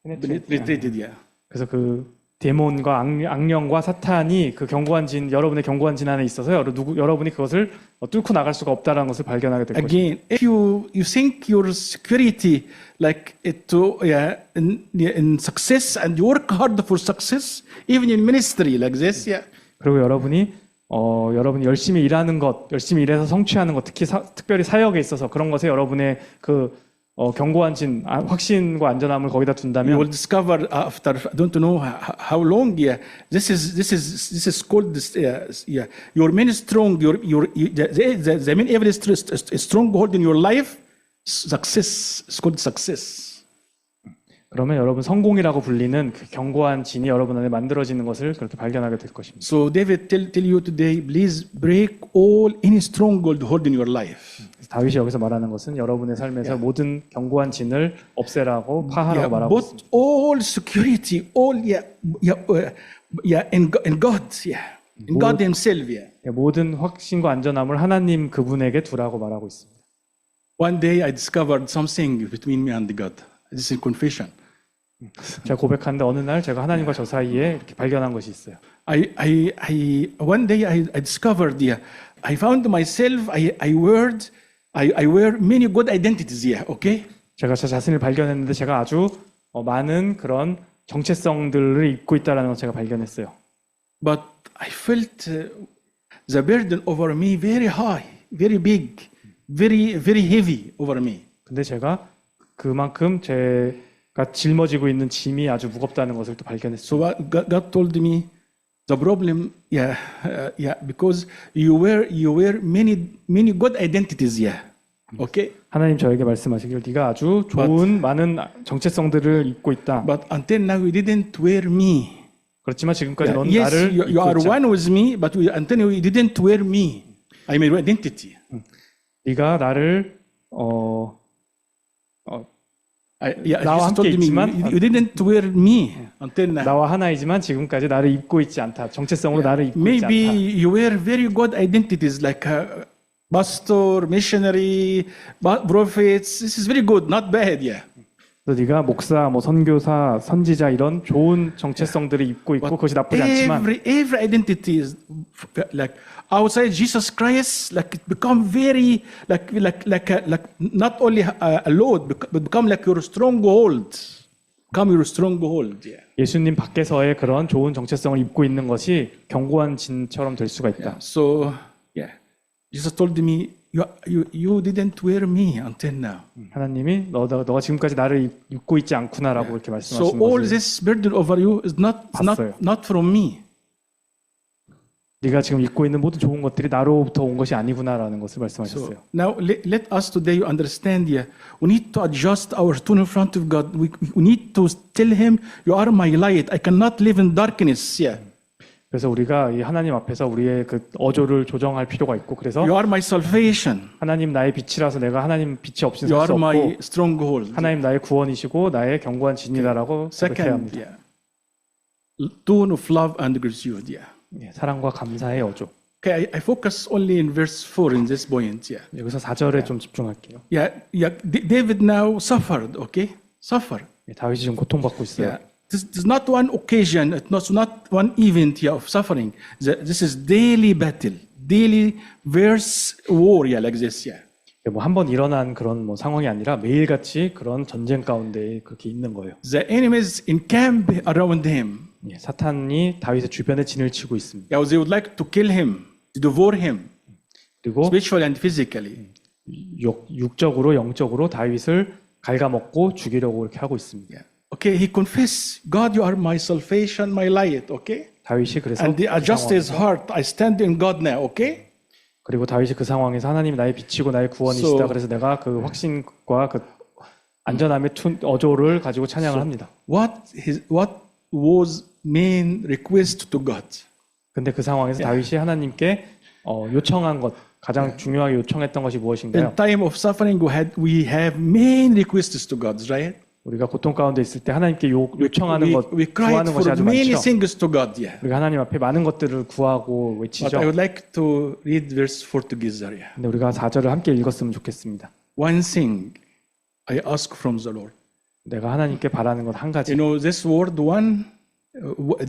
Betrayed. Yeah. 그래서 그 데몬과 악령과 사탄이 그 견고한 진, 여러분의 견고한 진 안에 있어서 여러분이 그것을 뚫고 나갈 수가 없다는 것을 발견하게 될 것입니다. Again, if you think your security like in success, and you work hard for success, even in ministry like this, yeah. 그리고 여러분이 열심히 일하는 것, 열심히 일해서 성취하는 것, 특별히 사역에 있어서 그런 것에 여러분의 그 견고한 진, 확신과 안전함을 거기다 You 둔다면 will discover after I don't know how long. Yeah, this is called this. Yeah, your main strong. The main evil stronghold in your life. Success. It's called success. 그러면 여러분 성공이라고 불리는 그 견고한 진이 여러분 안에 만들어지는 것을 그렇게 발견하게 될 것입니다. So David tell you today, please break all any stronghold hold in your life. 다윗이 여기서 말하는 것은 여러분의 삶에서 모든 견고한 진을 없애라고 파하라고 Yeah, 말하고 but 있습니다. all security, all in God, yeah, in God Himself, yeah. 모든 확신과 안전함을 하나님 그분에게 두라고 말하고 있습니다. One day I discovered something between me and God. This is confession. 제가 고백하는데 어느 날 제가 하나님과 저 사이에 이렇게 발견한 것이 있어요. One day I discovered, yeah, I found myself, I wear many good identities, yeah, okay? 제가 저 자신을 발견했는데 제가 아주 많은 그런 정체성들을 입고 있다는 걸 제가 발견했어요. But I felt the burden over me very high, very big, very heavy over me. 근데 제가 그만큼 제가 짊어지고 있는 짐이 아주 무겁다는 것을 또 발견했어요. So God told me the problem, because you wear many good identities, yeah, okay. 하나님 저에게 말씀하시길 네가 아주 좋은 많은 정체성들을 입고 있다. But until now you didn't wear me. 그렇지만 지금까지 넌 Yes, 나를 you 입고 are 있지 않다. one with me, but until you didn't wear me. I mean identity. 네가 나를 나와 Jesus told 함께 me 있지만 you didn't wear me until now. 나와 하나이지만 지금까지 나를 입고 있지 않다. 정체성으로 나를 입고 있지 Maybe 않다. you wear very good identities like pastor, missionary, prophets. This is very good, not bad, yeah. 그래서 네가 목사, 뭐 선교사, 선지자 이런 좋은 정체성들을 입고 있고 그것이 나쁘지 않지만 every identity is like outside Jesus Christ, like it become very like not only a load, but become like your stronghold. Become your stronghold. Yeah. 예수님 밖에서의 그런 좋은 정체성을 입고 있는 것이 견고한 진처럼 될 수가 있다. So yeah, Jesus told me, you didn't wear me until now. 하나님이 너가 지금까지 나를 입고 있지 않구나라고 이렇게 So 말씀하시는 all 것을 this burden over you is 봤어요. not from me. 네가 지금 입고 있는 모든 좋은 것들이 나로부터 온 것이 아니구나라는 것을 So 말씀하셨어요. now let us today understand. Yeah, we need to adjust our tone in front of God. We need to tell Him, "You are my light. I cannot live in darkness." Yeah. 그래서 우리가 이 하나님 앞에서 우리의 그 어조를 조정할 필요가 있고 그래서 You are my salvation. 하나님 나의 빛이라서 내가 하나님 빛이 없이는 You 살 수 are my 없고 stronghold. 하나님 나의 구원이시고 나의 견고한 진이다라고 생각해야 Second, 합니다. yeah, tone of love and gratitude. Yeah. 예, 사랑과 감사의 어조. Okay, I focus only in verse 4 in this point. Yeah. 여기서 4절에 좀 집중할게요. Yeah. David now suffered. Okay, suffer. 예, 다윗이 좀 고통받고 있어요. Yeah. This is not one occasion. It's not one event here of suffering. This is daily battle, daily verse war. Yeah, like this. Yeah. 뭐 한 번 일어난 그런 뭐 상황이 아니라 매일같이 그런 전쟁 가운데 그렇게 있는 거예요. The enemies encamp around him. 예, 사탄이 다윗의 주변에 진을 치고 있습니다. Yeah, they would like to kill him, to devour him, 그리고 spiritually and physically. 육적으로 영적으로 다윗을 갉아먹고 죽이려고 이렇게 하고 있습니다. Yeah. Okay, he confessed, God, you are my salvation, my light. Okay, 다윗이 그래서 and 그 adjust his 상황에서- heart. I stand in God now. Okay. 그리고 다윗이 그 상황에서 하나님이 나의 빛이고 나의 구원이시다. So- 그래서 내가 그 확신과 그 안전함의 어조를 가지고 찬양을 합니다. What was main request to God? 근데 그 상황에서 다윗이 하나님께 요청한 것, 가장 중요하게 요청했던 것이 무엇인가요? In time of suffering, we have main requests to God, right? 우리가 고통 가운데 있을 때 하나님께 요청하는 것, We cried 구하는 것이 for 아주 many 많죠. things to God. Yeah. 우리가 하나님 앞에 많은 것들을 구하고 But 외치죠. I would like to read verse 4 together. Yeah. 근데 우리가 4절을 함께 읽었으면 좋겠습니다. One thing I ask from the Lord. 내가 하나님께 바라는 것 한 가지. You know, this word one,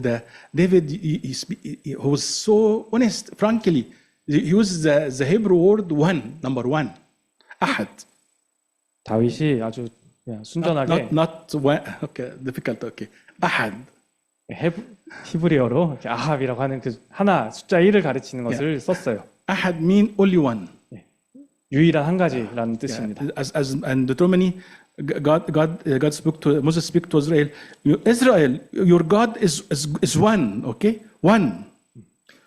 the David, he was so honest, frankly. He used the Hebrew word one, number one. Ahad. 다윗이 아주 그냥 순전하게 Not one. Okay, difficult. Okay. Ahad. 히브리어로 이렇게 아합이라고 하는 그 하나 숫자 1을 가르치는 것을 썼어요. Ahad mean only one. 유일한 한 가지라는 뜻입니다. As and Deuteronomy, God spoke to Moses speak to Israel. Israel, your God is one. Okay, one.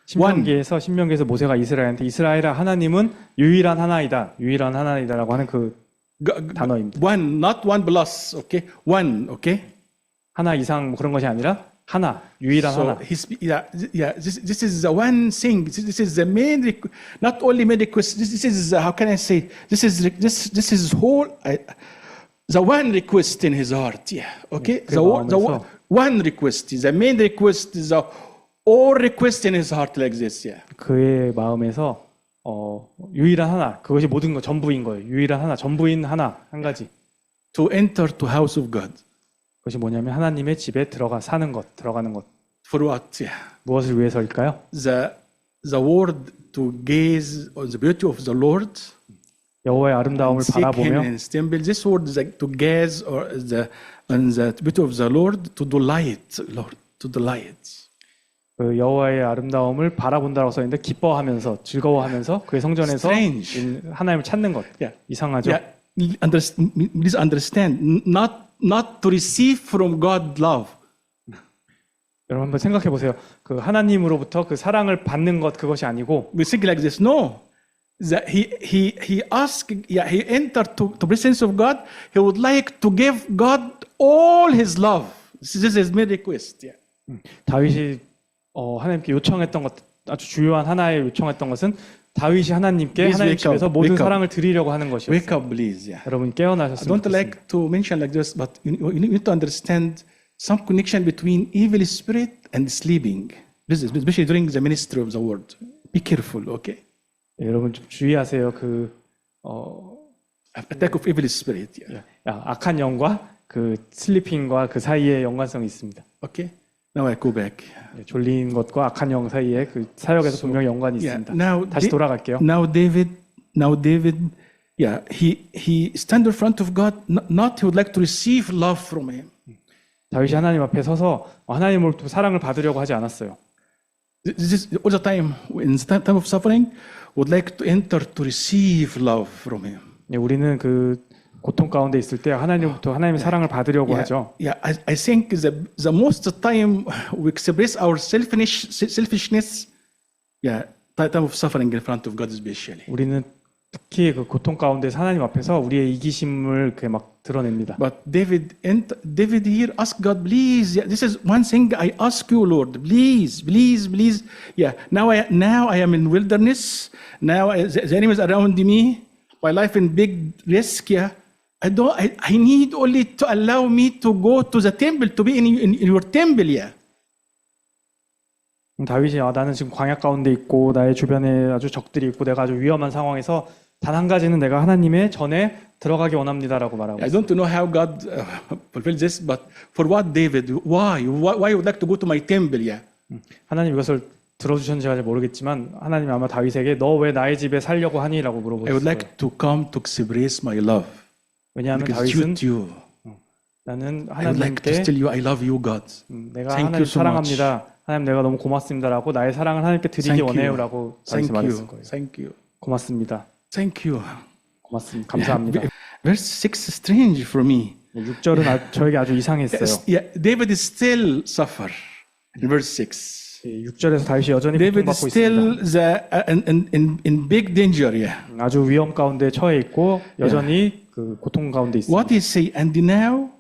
신명기에서 모세가 이스라엘한테 이스라엘아 하나님은 유일한 하나이다. 유일한 하나이다라고 하는 그 단어입니다. One, not one plus. Okay, one. Okay. 하나 이상 뭐 그런 것이 아니라 하나, 유일한 So 하나. this is the one thing. This is the main, not only main request. This is how can I say? This is whole. The one request in his heart. Yeah. Okay. 그 The 마음에서 one request. The main request is the all request in his heart like this. Yeah. 그의 마음에서 유일한 하나, 그것이 모든 것 전부인 거예요. 유일한 하나, 전부인 하나 한 가지. To enter to house of God. 그것이 뭐냐면 하나님의 집에 들어가는 것. For what? Yeah. 무엇을 위해서일까요? The word to gaze on the beauty of the Lord. 여호와의 아름다움을 Seek him 바라보며 in his temple. This word is like to gaze or on the beauty of the Lord, to delight, Lord, to delight. 그 여호와의 아름다움을 바라본다라고 써 있는데 기뻐하면서 즐거워하면서 그의 성전에서 Strange. 하나님을 찾는 것. Yeah. 이상하죠? Yeah. Please understand. Not to receive from God love. 여러분 한번 생각해 보세요. 그 하나님으로부터 그 사랑을 받는 것 그것이 아니고 We think like this. No. That he asked, yeah, he entered to presence of God. He would like to give God all his love. This is his main request. Yeah. 다윗이 하나님께 요청했던 것 아주 주요한 하나의 요청했던 것은 다윗이 하나님께 Please 하나님 wake up, 집에서 모든 wake up. 사랑을 드리려고 하는 것이었어요. Wake up, please. Yeah. 여러분 I 깨어나셨으면 don't 좋겠습니다. like to mention like this, but you need to understand some connection between evil spirit and sleeping. This is especially during the ministry of the word. Be careful, okay? 여러분 좀 주의하세요. Attack of evil spirit. Yeah. 악한 영과 그 슬리핑과 그 사이에 연관성이 있습니다. Okay. Now I go back. 졸린 것과 악한 영 사이에 그 사역에서 분명히 연관이 Yeah. 있습니다. Now 다시 돌아갈게요. Now David, yeah, he stand in front of God. Not he would like to receive love from him. 다윗이 하나님 앞에 서서 하나님으로부터 사랑을 받으려고 하지 않았어요. This is all the time in the time of suffering would like to enter to receive love from him. 우리는 그 고통 가운데 있을 때 하나님부터 하나님의 사랑을 받으려고 하죠. Yeah, I think the most time we express our selfishness, yeah, time of suffering in front of God especially. 우리는 특히 그 고통 가운데서 하나님 앞에서 우리의 이기심을 이렇게 막 드러냅니다. But David here asked God, please, yeah, this is one thing I ask you, Lord, please. Yeah, now I am in wilderness. Now the enemies around me. My life in big risk. Yeah, I need only to allow me to go to the temple, to be in your temple. Yeah. 다윗이 나는 지금 광야 가운데 있고 나의 주변에 아주 적들이 있고 내가 아주 위험한 상황에서 단 한 가지는 내가 하나님의 전에 들어가기 원합니다라고 말하고 I 있어요. don't know how God fulfilled this, but for what David? Why you would like to go to my temple? Yeah. 하나님 이것을 들어주셨는지 잘 모르겠지만 하나님 아마 다윗에게 너 왜 나의 집에 살려고 하니라고 I would 물어보셨어요. like to come to express my love. 왜냐하면 Because 다윗은 you. 나는 I would like to 하나님께 tell you, I love you, God. 내가 Thank 하나님 you so 사랑합니다. 하나님 내가 너무 고맙습니다라고 나의 사랑을 하나님께 드리기 Thank you. 원해요라고 다윗이 Thank 말했을 you. 거예요. Thank you. 고맙습니다. Thank you. 고맙습니다. 감사합니다. Verse 6 is strange for me. 6절은 저에게 아주 이상했어요. Yeah, David is still suffer. In verse 6. 6절에서 다윗이 여전히 David is 고통받고 still 있습니다. in big danger. Yeah. 아주 위험 가운데 처해 있고 여전히 그 고통 가운데 있습니다. What he say? And now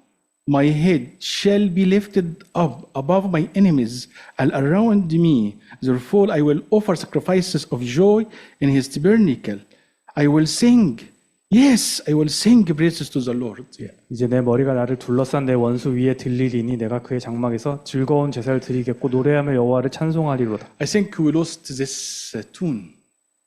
my head shall be lifted up above my enemies all around me. Therefore I will offer sacrifices of joy in his tabernacle. I will sing. Yes, I will sing praises to the Lord. Yeah. 이제 내 머리가 나를 둘러싼 내 원수 위에 들리리니 내가 그의 장막에서 즐거운 제사를 드리겠고 노래하며 여호와를 찬송하리로다. I think we lost this tune.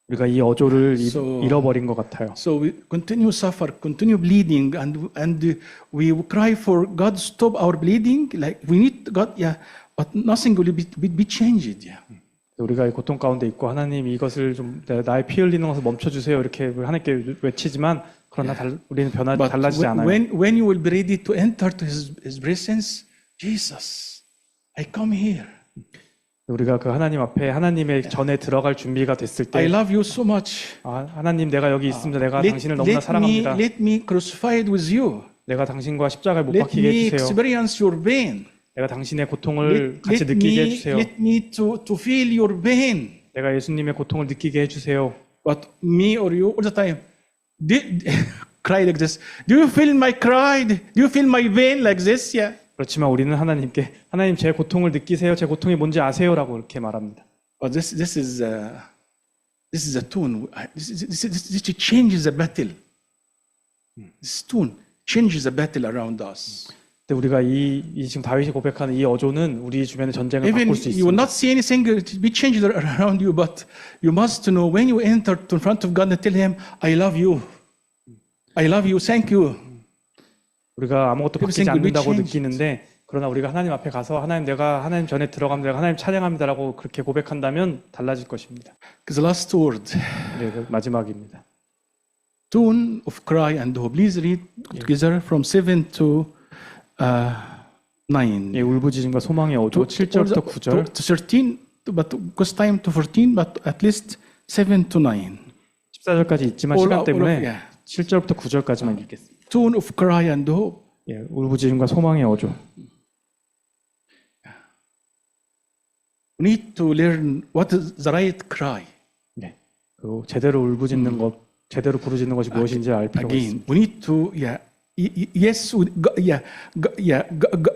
우리가 이 어조를 So- 잃어버린 것 같아요. So we continue suffer, continue bleeding, and we cry for God stop our bleeding. Like we need God, yeah, but nothing will be changed. Yeah. 우리가 이 고통 가운데 있고 하나님 이것을 좀 나의 피 흘리는 것을 멈춰주세요 이렇게 하나님께 외치지만 그러나 우리는 But 달라지지 않아요. when you will be ready to enter to His presence, Jesus, I come here. 우리가 그 하나님 앞에 하나님의 전에 들어갈 준비가 됐을 I 때 love you so much. 하나님 내가 여기 있습니다. 내가 당신을 너무나 사랑합니다. let me crucified with you. 내가 당신과 십자가에 못 Let 박히게 me 해주세요. experience your pain. 내가 당신의 고통을 같이 느끼게 해주세요. Let me to feel your pain. 내가 예수님의 고통을 느끼게 해주세요. But me or you all the time cry like this. Do you feel my cry? Do you feel my pain like this? Yeah. 그렇지만 우리는 하나님께 하나님 제 고통을 느끼세요. 제 고통이 뭔지 아세요라고 이렇게 말합니다. But this is a tune. This changes the battle. This tune changes the battle around us. 근데 우리가 이 지금 다윗이 고백하는 이 어조는 우리 주변의 전쟁을 Even 바꿀 수 you will 있습니다. not see anything be changed around you, but you must know when you enter in front of God and tell Him, "I love you, I love you, thank you." 우리가 아무것도 바뀌지 Everything will be 않는다고 changed. 느끼는데 그러나 우리가 하나님 앞에 가서 하나님 내가 하나님 전에 들어가면 내가 하나님 찬양합니다라고 그렇게 고백한다면 달라질 것입니다. Because the last word, 네, 그 마지막입니다. tune of cry and hope. Please read together from 7 to 9. 예, 울부짖음과 소망의 어조 7절부터 9절. to 13, but because time to 14, but at least 7 to 9. 14절까지 있지만 All 시간 of- 때문에 yeah. 7절부터 9절까지만 읽겠습니다. Tune of cry and hope. 예, 울부짖음과 소망의 어조. We need to learn what is the right cry. 네. 그리고 제대로 울부짖는 것, 제대로 부르짖는 것이 무엇인지 알 필요가 Again, 있습니다. we need to, yes,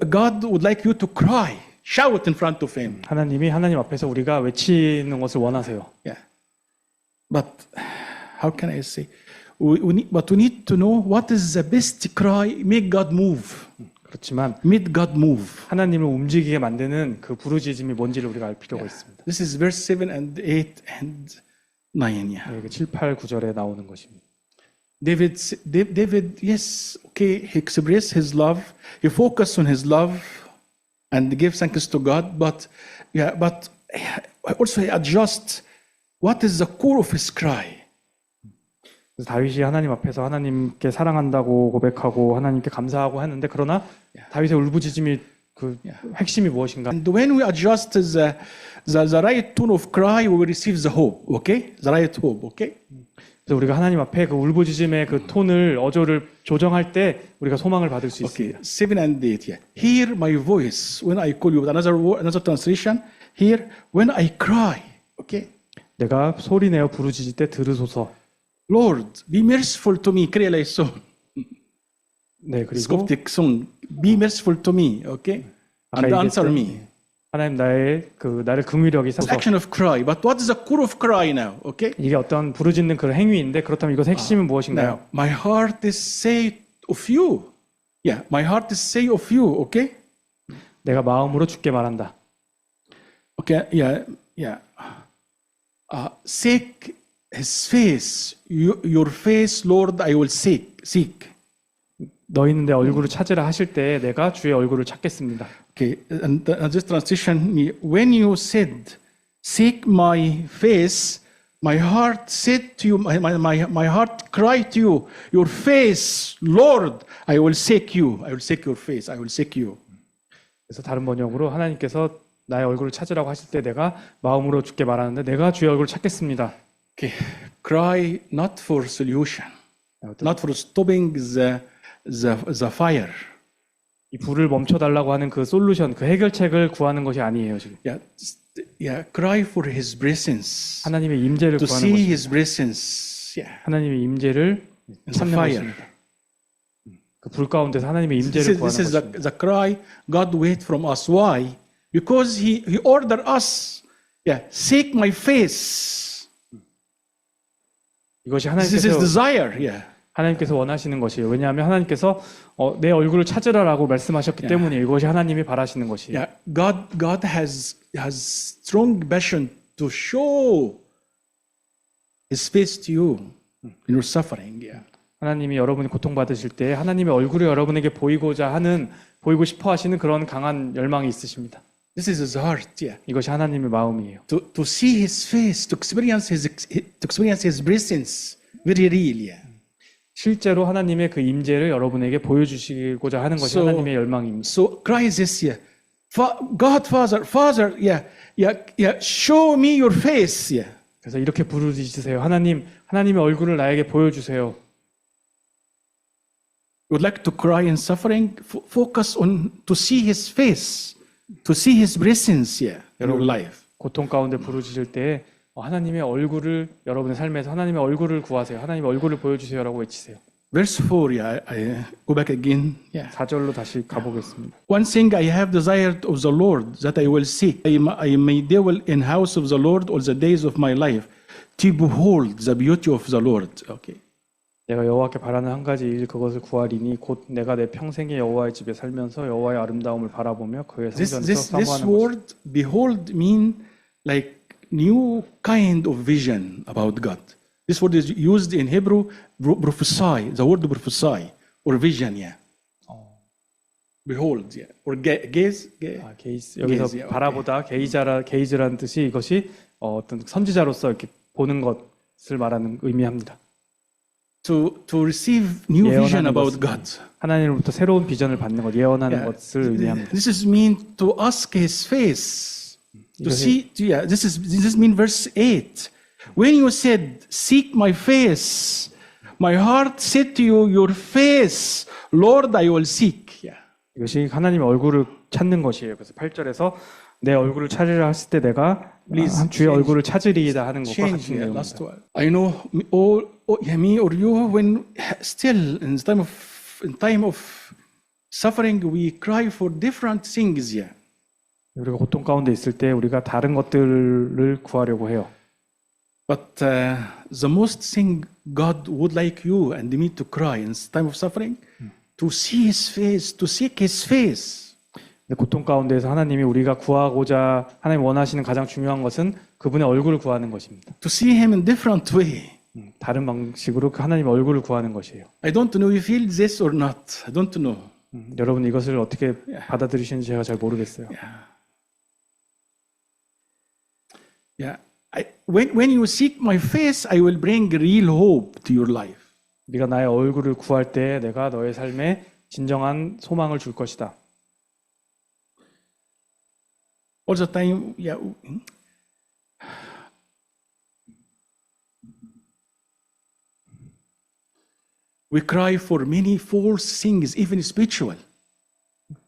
God would like you to cry, shout in front of Him. 하나님이 하나님 앞에서 우리가 외치는 것을 원하세요. Yeah. But how can I say? But we need to know what is the best cry, make God move. 그렇지만 Make God move. 하나님을 움직이게 만드는 그 부르짖음이 뭔지를 우리가 알 필요가 있습니다. This is verse 7 and 8 and 9. Yeah. 네, 7, 8, 9절에 나오는 것입니다. David, yes, okay, he expressed his love. He focused on his love and gave thanks to God. But also he adjust what is the core of his cry. 그래서 다윗이 하나님 앞에서 하나님께 사랑한다고 고백하고 하나님께 감사하고 하는데 그러나 다윗의 울부짖음이 그 핵심이 무엇인가? And when we adjust the right tone of cry, we will receive the hope. Okay, the right hope. Okay. 그래서 우리가 하나님 앞에 그 울부짖음의 그 톤을 어조를 조정할 때 우리가 소망을 받을 수 Okay, 있습니다. 7 and 8. Yeah. Hear my voice when I call you. Another word, another translation. Hear when I cry. Okay. 내가 소리내어 부르짖을 때 들으소서. Lord, be merciful to me. Kriyalay song. 네, 그리고 Scoptic song. Be merciful to me. Okay. And 아까 answer 얘기했던 me. 하나님 나를 긍휼히 It's 여기소서. action of cry. But what is the core of cry now? Okay. 이게 어떤 부르짖는 그런 행위인데 그렇다면 이것 핵심은 무엇인가요? Now, my heart is say of you. Yeah, my heart is say of you. Okay. 내가 마음으로 주께 말한다. Okay. Yeah. Seek His face. Your face, Lord, I will seek. 너희는 내 얼굴을 찾으라 하실 때 내가 주의 얼굴을 찾겠습니다. Okay, and this transition, when you said, seek my face, My heart said to you, my heart cried to you, your face, Lord, I will seek you. I will seek your face. I will seek you. 그래서 다른 번역으로 하나님께서 나의 얼굴을 찾으라고 하실 때 내가 마음으로 주께 말하는데 내가 주의 얼굴을 찾겠습니다. Okay. Cry not for solution, not for stopping the fire. 이 불을 멈춰달라고 하는 그 솔루션, 그 해결책을 구하는 것이 아니에요. 지금 Cry for His presence. 하나님의 임재를 To 구하는 see 것입니다. His presence. Yeah. 하나님의 임재를 찾는 fire. 것입니다. 그 불 가운데서 하나님의 This 임재를 구하는 is 것입니다. the cry God waits from us. Why? Because He ordered us. Yeah, seek my face. 이것이 This is His desire. Yeah. 하나님께서 원하시는 것이에요. 왜냐하면 하나님께서 내 얼굴을 찾으라라고 말씀하셨기 때문에 이것이 하나님이 바라시는 것이에요. Yeah, God has strong passion to show His face to you in your suffering. Yeah. 하나님이 여러분이 고통받으실 때 하나님의 얼굴을 여러분에게 보이고 싶어 하시는 그런 강한 열망이 있으십니다. This is His heart. Yeah. 이것이 하나님의 마음이에요. To see His face, to experience His presence, very real. Yeah. 실제로 하나님의 그 임재를 여러분에게 보여주시고자 하는 것이 하나님의 열망입니다. So cry this, yeah. God, Father, yeah, show me your face, yeah. 그래서 이렇게 부르짖으세요. 하나님의 얼굴을 나에게 보여주세요. You would like to cry in suffering? Focus on to see His face, to see His presence, yeah, in your life. 고통 가운데 부르짖을 때 하나님의 얼굴을 여러분의 삶에서 하나님의 얼굴을 구하세요. 하나님의 얼굴을 보여주세요라고 외치세요. Verse 4, yeah, I go back again. Yeah. 4절로 다시 가보겠습니다. One thing I have desired of the Lord that I will seek, I may dwell in house of the Lord all the days of my life, to behold the beauty of the Lord. Okay. 내가 여호와께 바라는 한 가지 일 그것을 구하리니 곧 내가 내 평생에 여호와의 집에 살면서 여호와의 아름다움을 바라보며 그의 성전에서 This 사모하는 것이다. word behold mean like new kind of vision about God. This word is used in Hebrew, prophesy, the word prophesy, or vision, yeah. Behold, yeah. Or gaze. 게이즈, 여기서 gaze, yeah, 바라보다 게이즈라는 뜻이 이것이 어떤 선지자로서 이렇게 보는 것을 말하는 의미합니다. To receive new vision 예언하는 about 것을, God. 하나님으로부터 새로운 비전을 받는 것, 예언하는 것을 의미합니다. This is mean to ask His face. To see, yeah, this mean verse 8. When you said, seek my face, my heart said to you, your face, Lord, I will seek. Yeah. 이것이 하나님의 얼굴을 찾는 것이에요. 그래서 8절에서 내 얼굴을 찾으려 했을 때 내가 주의 얼굴을 찾으리이다 하는 것과 같은 Change, yeah, last 내용입니다. one. I know me or you, when still in time of suffering, we cry for different things. Yeah. 우리가 고통 가운데 있을 때 우리가 다른 것들을 구하려고 해요. But the most thing God would like you and me to cry in time of suffering, to see His face, to seek His face. 근데 고통 가운데에서 하나님이 우리가 구하고자 하나님 원하시는 가장 중요한 것은 그분의 얼굴을 구하는 것입니다. To see Him in different way. 다른 방식으로 그 하나님의 얼굴을 구하는 것이에요. I don't know if you feel this or not. I don't know. 여러분 이것을 어떻게 받아들이시는지 제가 잘 모르겠어요. Yeah. When you seek my face, I will bring real hope to your life. 네가 나의 얼굴을 구할 때 내가 너의 삶에 진정한 소망을 줄 것이다. All the time, yeah. We cry for many false things, even spiritual.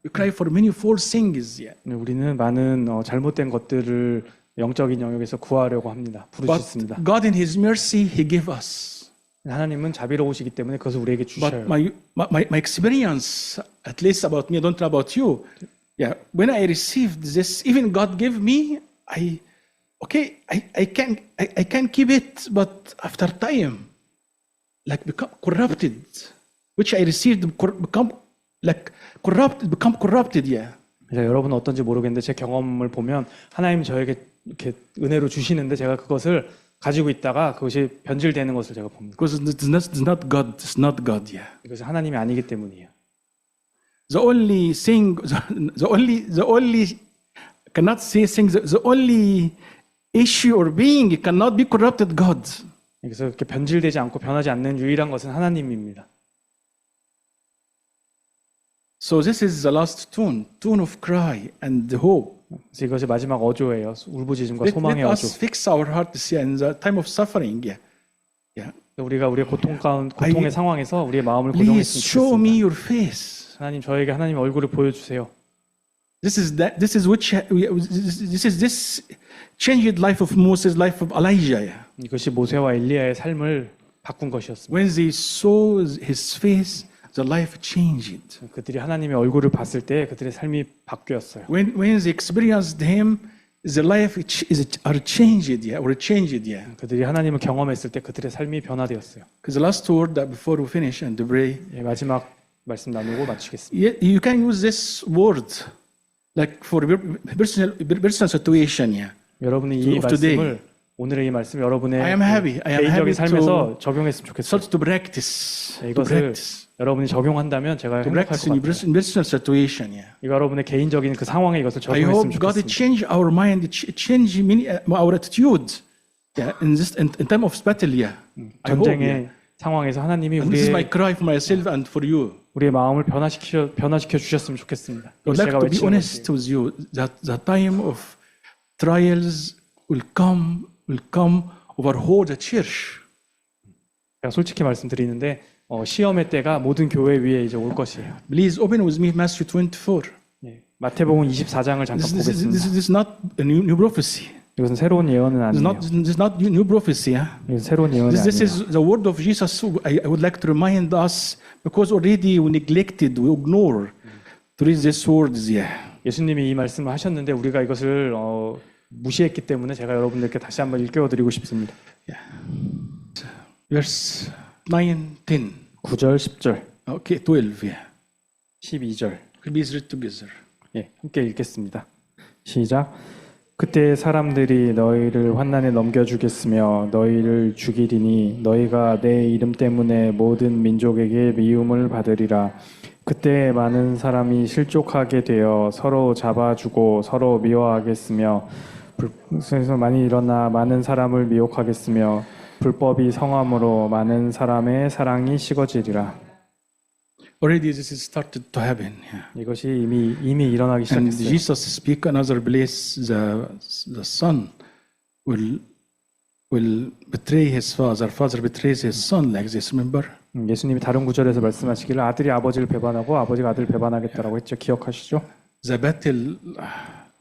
We cry for many false things. Yeah. 우리는 많은 잘못된 것들을 영적인 영역에서 구하려고 합니다. 부르짖습니다. But God in His mercy, He gave us. 하나님은 자비로우시기 때문에 그것을 우리에게 주셔요. But my experience, at least about me, I don't know about you. Yeah, when I received this, even God gave me, I can keep it, but after time, like become corrupted, which I received become corrupted. Yeah. 그래서 여러분은 어떤지 모르겠는데 제 경험을 보면 하나님 저에게 이렇게 은혜로 주시는데 제가 그것을 가지고 있다가 그것이 변질되는 것을 제가 봅니다. Because it's not God. It's not God. Yeah. 이것이 하나님이 아니기 때문이에요. The only thing, the only cannot say things. The only issue or being cannot be corrupted God. 그래서 이렇게 변질되지 않고 변하지 않는 유일한 것은 하나님입니다. So this is the last tone of cry and hope. 그래서 이것이 마지막 어조예요. 울부짖음과 Let 소망의 us 어조. fix our hearts in the time of suffering. Yeah. 우리가 우리의 고통의 상황에서 우리의 마음을 Please 고정했으면 show me 좋겠습니다. your face. 하나님 저에게 하나님의 얼굴을 보여주세요. This changed life of Moses, life of Elijah. 이것이 모세와 엘리야의 삶을 바꾼 것이었습니다. When they saw his face, the life changed. 그들이 하나님의 얼굴을 봤을 때 그들의 삶이 바뀌었어요. When they experienced him, the life are changed, yeah, or changed, yeah. 그들이 하나님을 경험했을 때 그들의 삶이 변화되었어요. Because the last word that before we finish and pray, 예, 마지막 말씀 나누고 마치겠습니다. you can use this word like for personal situation, yeah. 여러분이 이 of today. 말씀을 오늘의 이 말씀 여러분의 I am happy. I am 개인적인 happy 삶에서 적용했으면 좋겠어요. Start to practice. 네, To 이것을 practice. 여러분이 적용한다면 제가 To 행복할 practice 것 in 같아요. personal situation, yeah. 이거 여러분의 개인적인 그 상황에 이것을 I 적용했으면 hope God 좋겠습니다. change our mind, change our attitude, yeah, in time of battle, yeah. I hope, 전쟁의 yeah. 상황에서 하나님이 And this is my 우리의 cry for myself and for you. 우리의 마음을 변화시켜 주셨으면 좋겠습니다. I would 이것이 like 제가 to be 외치는 honest 것이에요. with you that the time of trials will come over whole the church. 제가 솔직히 말씀드리는데 시험의 때가 모든 교회 위에 이제 올 것이에요. Please open with me Matthew 24. 예, 마태복음 24장을 잠깐 This 보겠습니다. is not a new prophecy. 이것은 새로운 예언은 아니에요. This is not new prophecy. Yeah? 이것은 새로운 예언이 This 아니에요. is the word of Jesus. I would like to remind us because already we neglected, we ignore to read these words. Yeah. 예수님이 이 말씀을 하셨는데 우리가 이것을 무시했기 때문에 제가 여러분들께 다시 한번 일깨워드리고 싶습니다. Verse 9, 10. 9절, 10절, Okay, 12. Yeah. 12절. Please read together. 예, 함께 읽겠습니다. 시작. 그때 사람들이 너희를 환난에 넘겨주겠으며 너희를 죽이리니 너희가 내 이름 때문에 모든 민족에게 미움을 받으리라. 그때 많은 사람이 실족하게 되어 서로 잡아주고 서로 미워하겠으며 불에서 많이 일어나 많은 사람을 미혹하겠으며 불법이 성함으로 많은 사람의 사랑이 식어지리라. Already this is started to happen. Yeah. 이것이 이미 일어나기 And 시작했어요. Jesus speak another place. The son will betray his father. Father betrays his son like this. Remember? 예수님이 다른 구절에서 말씀하시기를 아들이 아버지를 배반하고 아버지가 아들을 배반하겠다라고 했죠. 기억하시죠? The battle,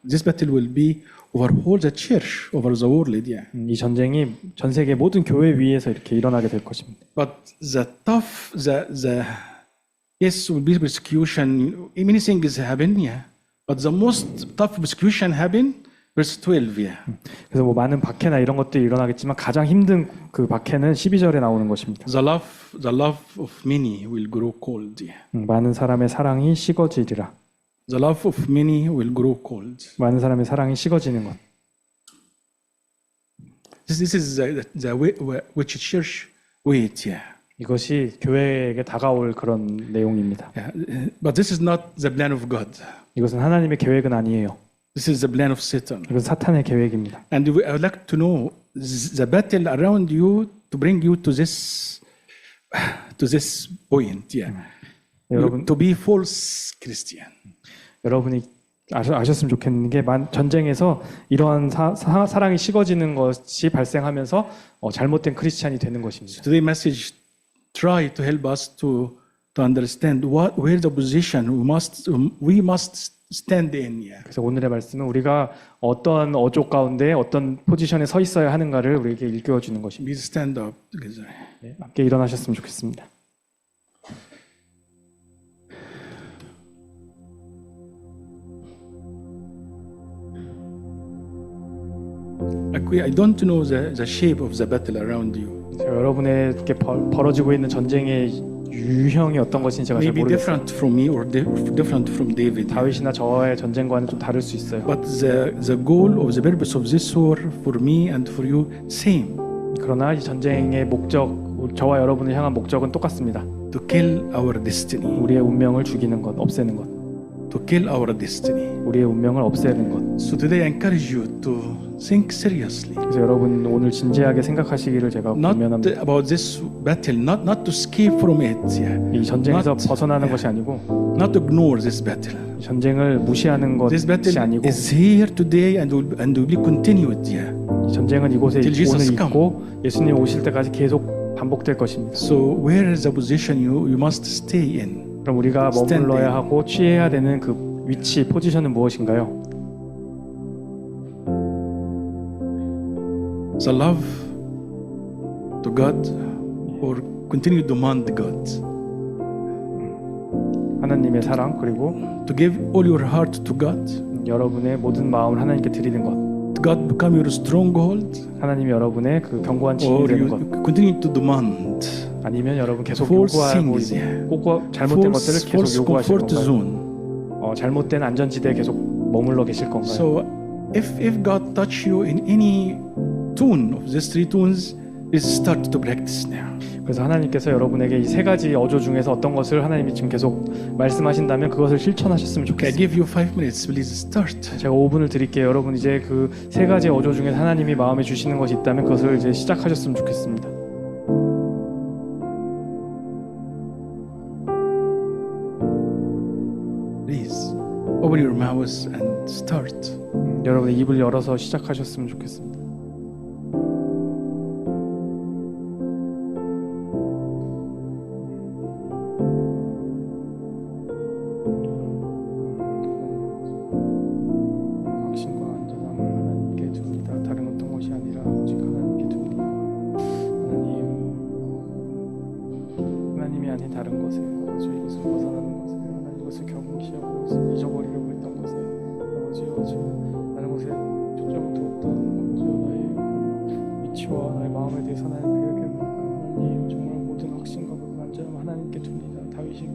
this battle will be over whole the church, over the world. Yeah. 이 전쟁이 전 세계 모든 교회 위에서 이렇게 일어나게 될 것입니다. But the yes, will be persecution. Many things happen. Yeah. But the most tough persecution happen. Verse 12. Yeah. 그래서 뭐 많은 박해나 이런 것들이 일어나겠지만 가장 힘든 그 박해는 12절에 나오는 것입니다. The love of many will grow cold. Yeah. 많은 사람의 사랑이 식어지리라. The love of many will grow cold. 많은 사람의 사랑이 식어지는 것. This is the way which church wait. Yeah. 이것이 교회에게 다가올 그런 내용입니다. Yeah. But this is not the plan of God. 이것은 하나님의 계획은 아니에요. This is the plan of Satan. 이것은 사탄의 계획입니다. And I would like to know the battle around you to bring you to this point. Yeah. 여러분, To be false Christian. 여러분이 아셨으면 좋겠는 게 전쟁에서 이러한 사랑이 식어지는 것이 발생하면서 잘못된 크리스찬이 되는 것입니다. Today's message try to help us to understand where the position we must stand in. Yeah. 그래서 오늘의 말씀은 우리가 어떤 어조 가운데 어떤 포지션에 서 있어야 하는가를 우리에게 일깨워 주는 것입니다. Please stand up together. 네, 함께 일어나셨으면 좋겠습니다. I don't know the shape of the battle around you. 여러분에게 벌어지고 있는 전쟁의 유형이 어떤 것인지 제가 잘 Maybe 모르겠어요. different from me or different from David. 다윗이나 저와의 전쟁과는 좀 다를 수 있어요. But the goal of the purpose of this war for me and for you same. 그러나 이 전쟁의 목적, 저와 여러분을 향한 목적은 똑같습니다. To kill our destiny. 우리의 운명을 죽이는 것, 없애는 것. To kill our destiny. 우리의 운명을 없애는 것. So today I encourage you to Think seriously. 그래서 여러분 오늘 진지하게 생각하시기를 제가 Not 권면합니다. about this battle, not to escape from it, yeah. 이 전쟁에서 not- 벗어나는 yeah. 것이 아니고 Not to ignore this battle. 이 전쟁을 무시하는 This 것이 battle 아니고 is here today and will be continued, yeah. 이 전쟁은 이곳에 Till Jesus 오늘 있고 예수님 오실 때까지 계속 반복될 것입니다. So where is the position you must stay in? 그럼 우리가 Stand 머물러야 in. 하고 취해야 되는 그 위치, 포지션은 무엇인가요? The love to God or continue to demand God? 하나님의 사랑 그리고 To give all your heart to God? 여러분의 모든 마음을 하나님께 드리는 것, To God become your stronghold? 하나님이 여러분의 그 견고한 진이 Or 되는 you 것, continue to demand? 아니면 여러분 계속 False 요구하고 things, yeah. 잘못된 것들을 False 계속 요구하실 comfort 건가요? zone. 잘못된 안전지대에 계속 머물러 계실 건가요? So if God touch you in any tune of these three tunes, let's start to practice now. 그래서 하나님께서 여러분에게 이 세 가지 어조 중에서 어떤 것을 하나님이 지금 계속 말씀하신다면 그것을 실천하셨으면 Okay, I 좋겠습니다. give you 5 minutes. Please start. 제가 5분을 드릴게요. 여러분 이제 그 세 가지 어조 중에 하나님이 마음에 주시는 것이 있다면 그것을 이제 시작하셨으면 좋겠습니다. Please open your mouth and start. 여러분의 입을 열어서 시작하셨으면 좋겠습니다. 확신과 안전함을 하나님께 둡니다. 다른 어떤 것이 아니라 오직 하나님께 둡니다. 하나님이 아닌 다른 것에 아버지 이것을 벗어나는 것에 하나님 이것을 경계하고 이것을 잊어버리려고 했던 것에 아버지 다른 것에 초점을 두었던 아버지 나의 위치와 나의 마음에 대해서 하나님께 하나님 정말 모든 확신과 모든 안전함을 하나님께 둡니다. 다윗이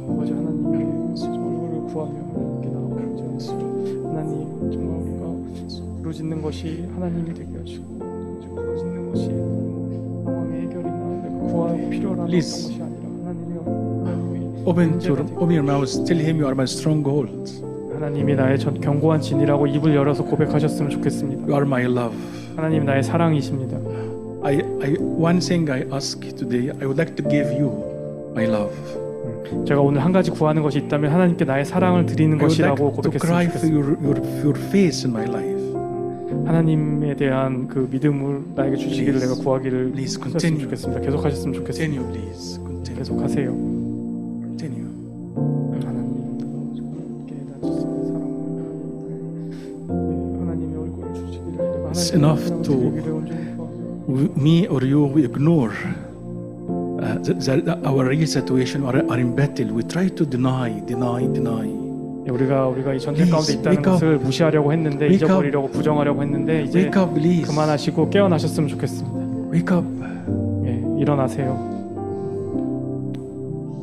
아버지 하나님께 얼굴을 구하며 하나님께 나아오죠. 하나님 정말 우리가 부르짖는 것이 하나님이 되게 하시고 부르짖는 것이 상황의 해결이나 내가 구하고 필요한 어떤 Please. 것이 아니라 하나님이 Open your mouth. Tell him you are my stronghold. 하나님이 나의 견고한 진이라고 입을 열어서 고백하셨으면 좋겠습니다. You are my love. 하나님 나의 사랑이십니다. One thing I ask today, I would like to give you my love. 제가 오늘 한 가지 구하는 것이 있다면 하나님께 나의 사랑을 드리는 I would 것이라고 like to cry 고백했으면 for 좋겠습니다. your face in my life. 하나님에 대한 그 믿음을 나에게 주시기를 Please. 내가 구하기를 Please 하셨으면 continue. 좋겠습니다. 계속하셨으면 좋겠습니다. Continue, please. Continue. 계속하세요. Continue. 하나님, 하나님께 나주시는 사랑을 하나님의 얼굴을 주시기를 내가 It's 하나님의 enough 사랑을 to- 드리기를 온전히 구하며 Me or you, we ignore our real situation, are in battle. We try to deny. 우리가 이 전쟁 Please, 가운데 있다는 wake up. 것을 무시하려고 했는데 Wake up. 잊어버리려고 부정하려고 했는데 이제 Wake up, please. 그만하시고 깨어나셨으면 좋겠습니다. Wake up. 예, 일어나세요.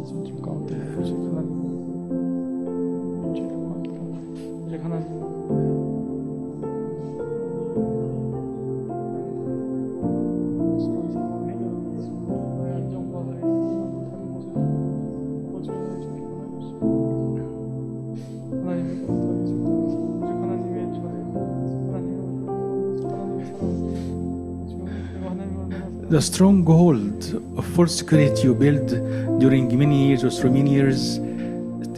전쟁 가운데 오직 하나님 인재를 구합니다. 오직 하나님 스스로 이 상황을 해결하고 있습니다. 나의 안정과 나의 다른 것을 아버지 하나님 원하셨습니다. 하나님의 감사하겠습니다. 오직 하나님의 저의 하나님의 사랑 지금 내가 하나님을 얼마나 The stronghold of false security you build during many years or so many years,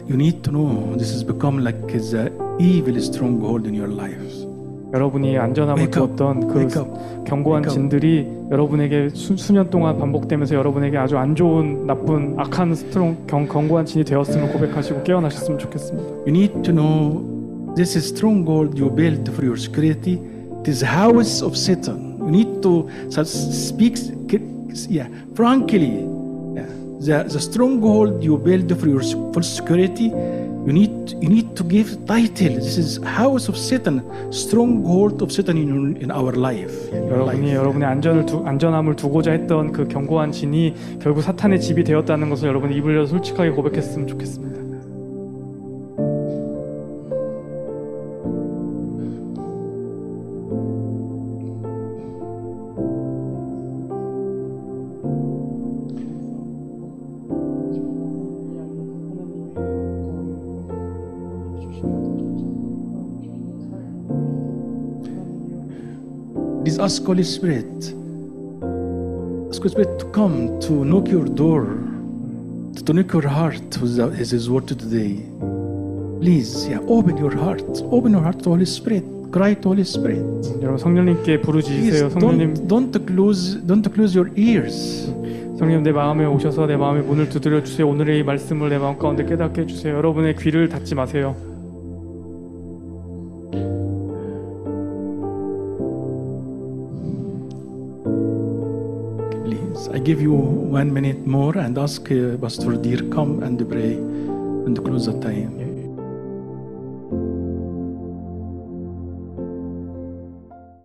you need to know this has become like the evil stronghold in your life. 여러분이 안전함을 Wake up. 두었던 그 Wake up. 견고한 Wake up. 진들이 여러분에게 수년 동안 반복되면서 여러분에게 아주 안 좋은 나쁜 악한 견고한 진이 되었음을 고백하시고 깨어나셨으면 좋겠습니다. You need to know this is stronghold you build for your security. It is house of Satan. You need to speak, frankly. The stronghold you build for your full security. You need to give title. This is house of Satan, stronghold of Satan in our life. in your life. 여러분의 안전함을 두고자 했던 그 견고한 진이 결국 사탄의 집이 되었다는 것을 여러분이 입을 열어 솔직하게 고백했으면 좋겠습니다. Please ask Holy Spirit. Ask Holy Spirit to come, to knock your door, to knock your heart with His word today. Please, open your heart. Open your heart to Holy Spirit. Cry to Holy Spirit. 여러분 성령님께 부르짖으세요. Please, 성령님, don't close your ears. 성령님 내 마음에 오셔서 내 마음의 문을 두드려 주세요. 오늘의 이 말씀을 내 마음 가운데 깨닫게 해주세요. 여러분의 귀를 닫지 마세요. Please, I give you 1 minute more and ask Pastor Dear come and pray and close the time.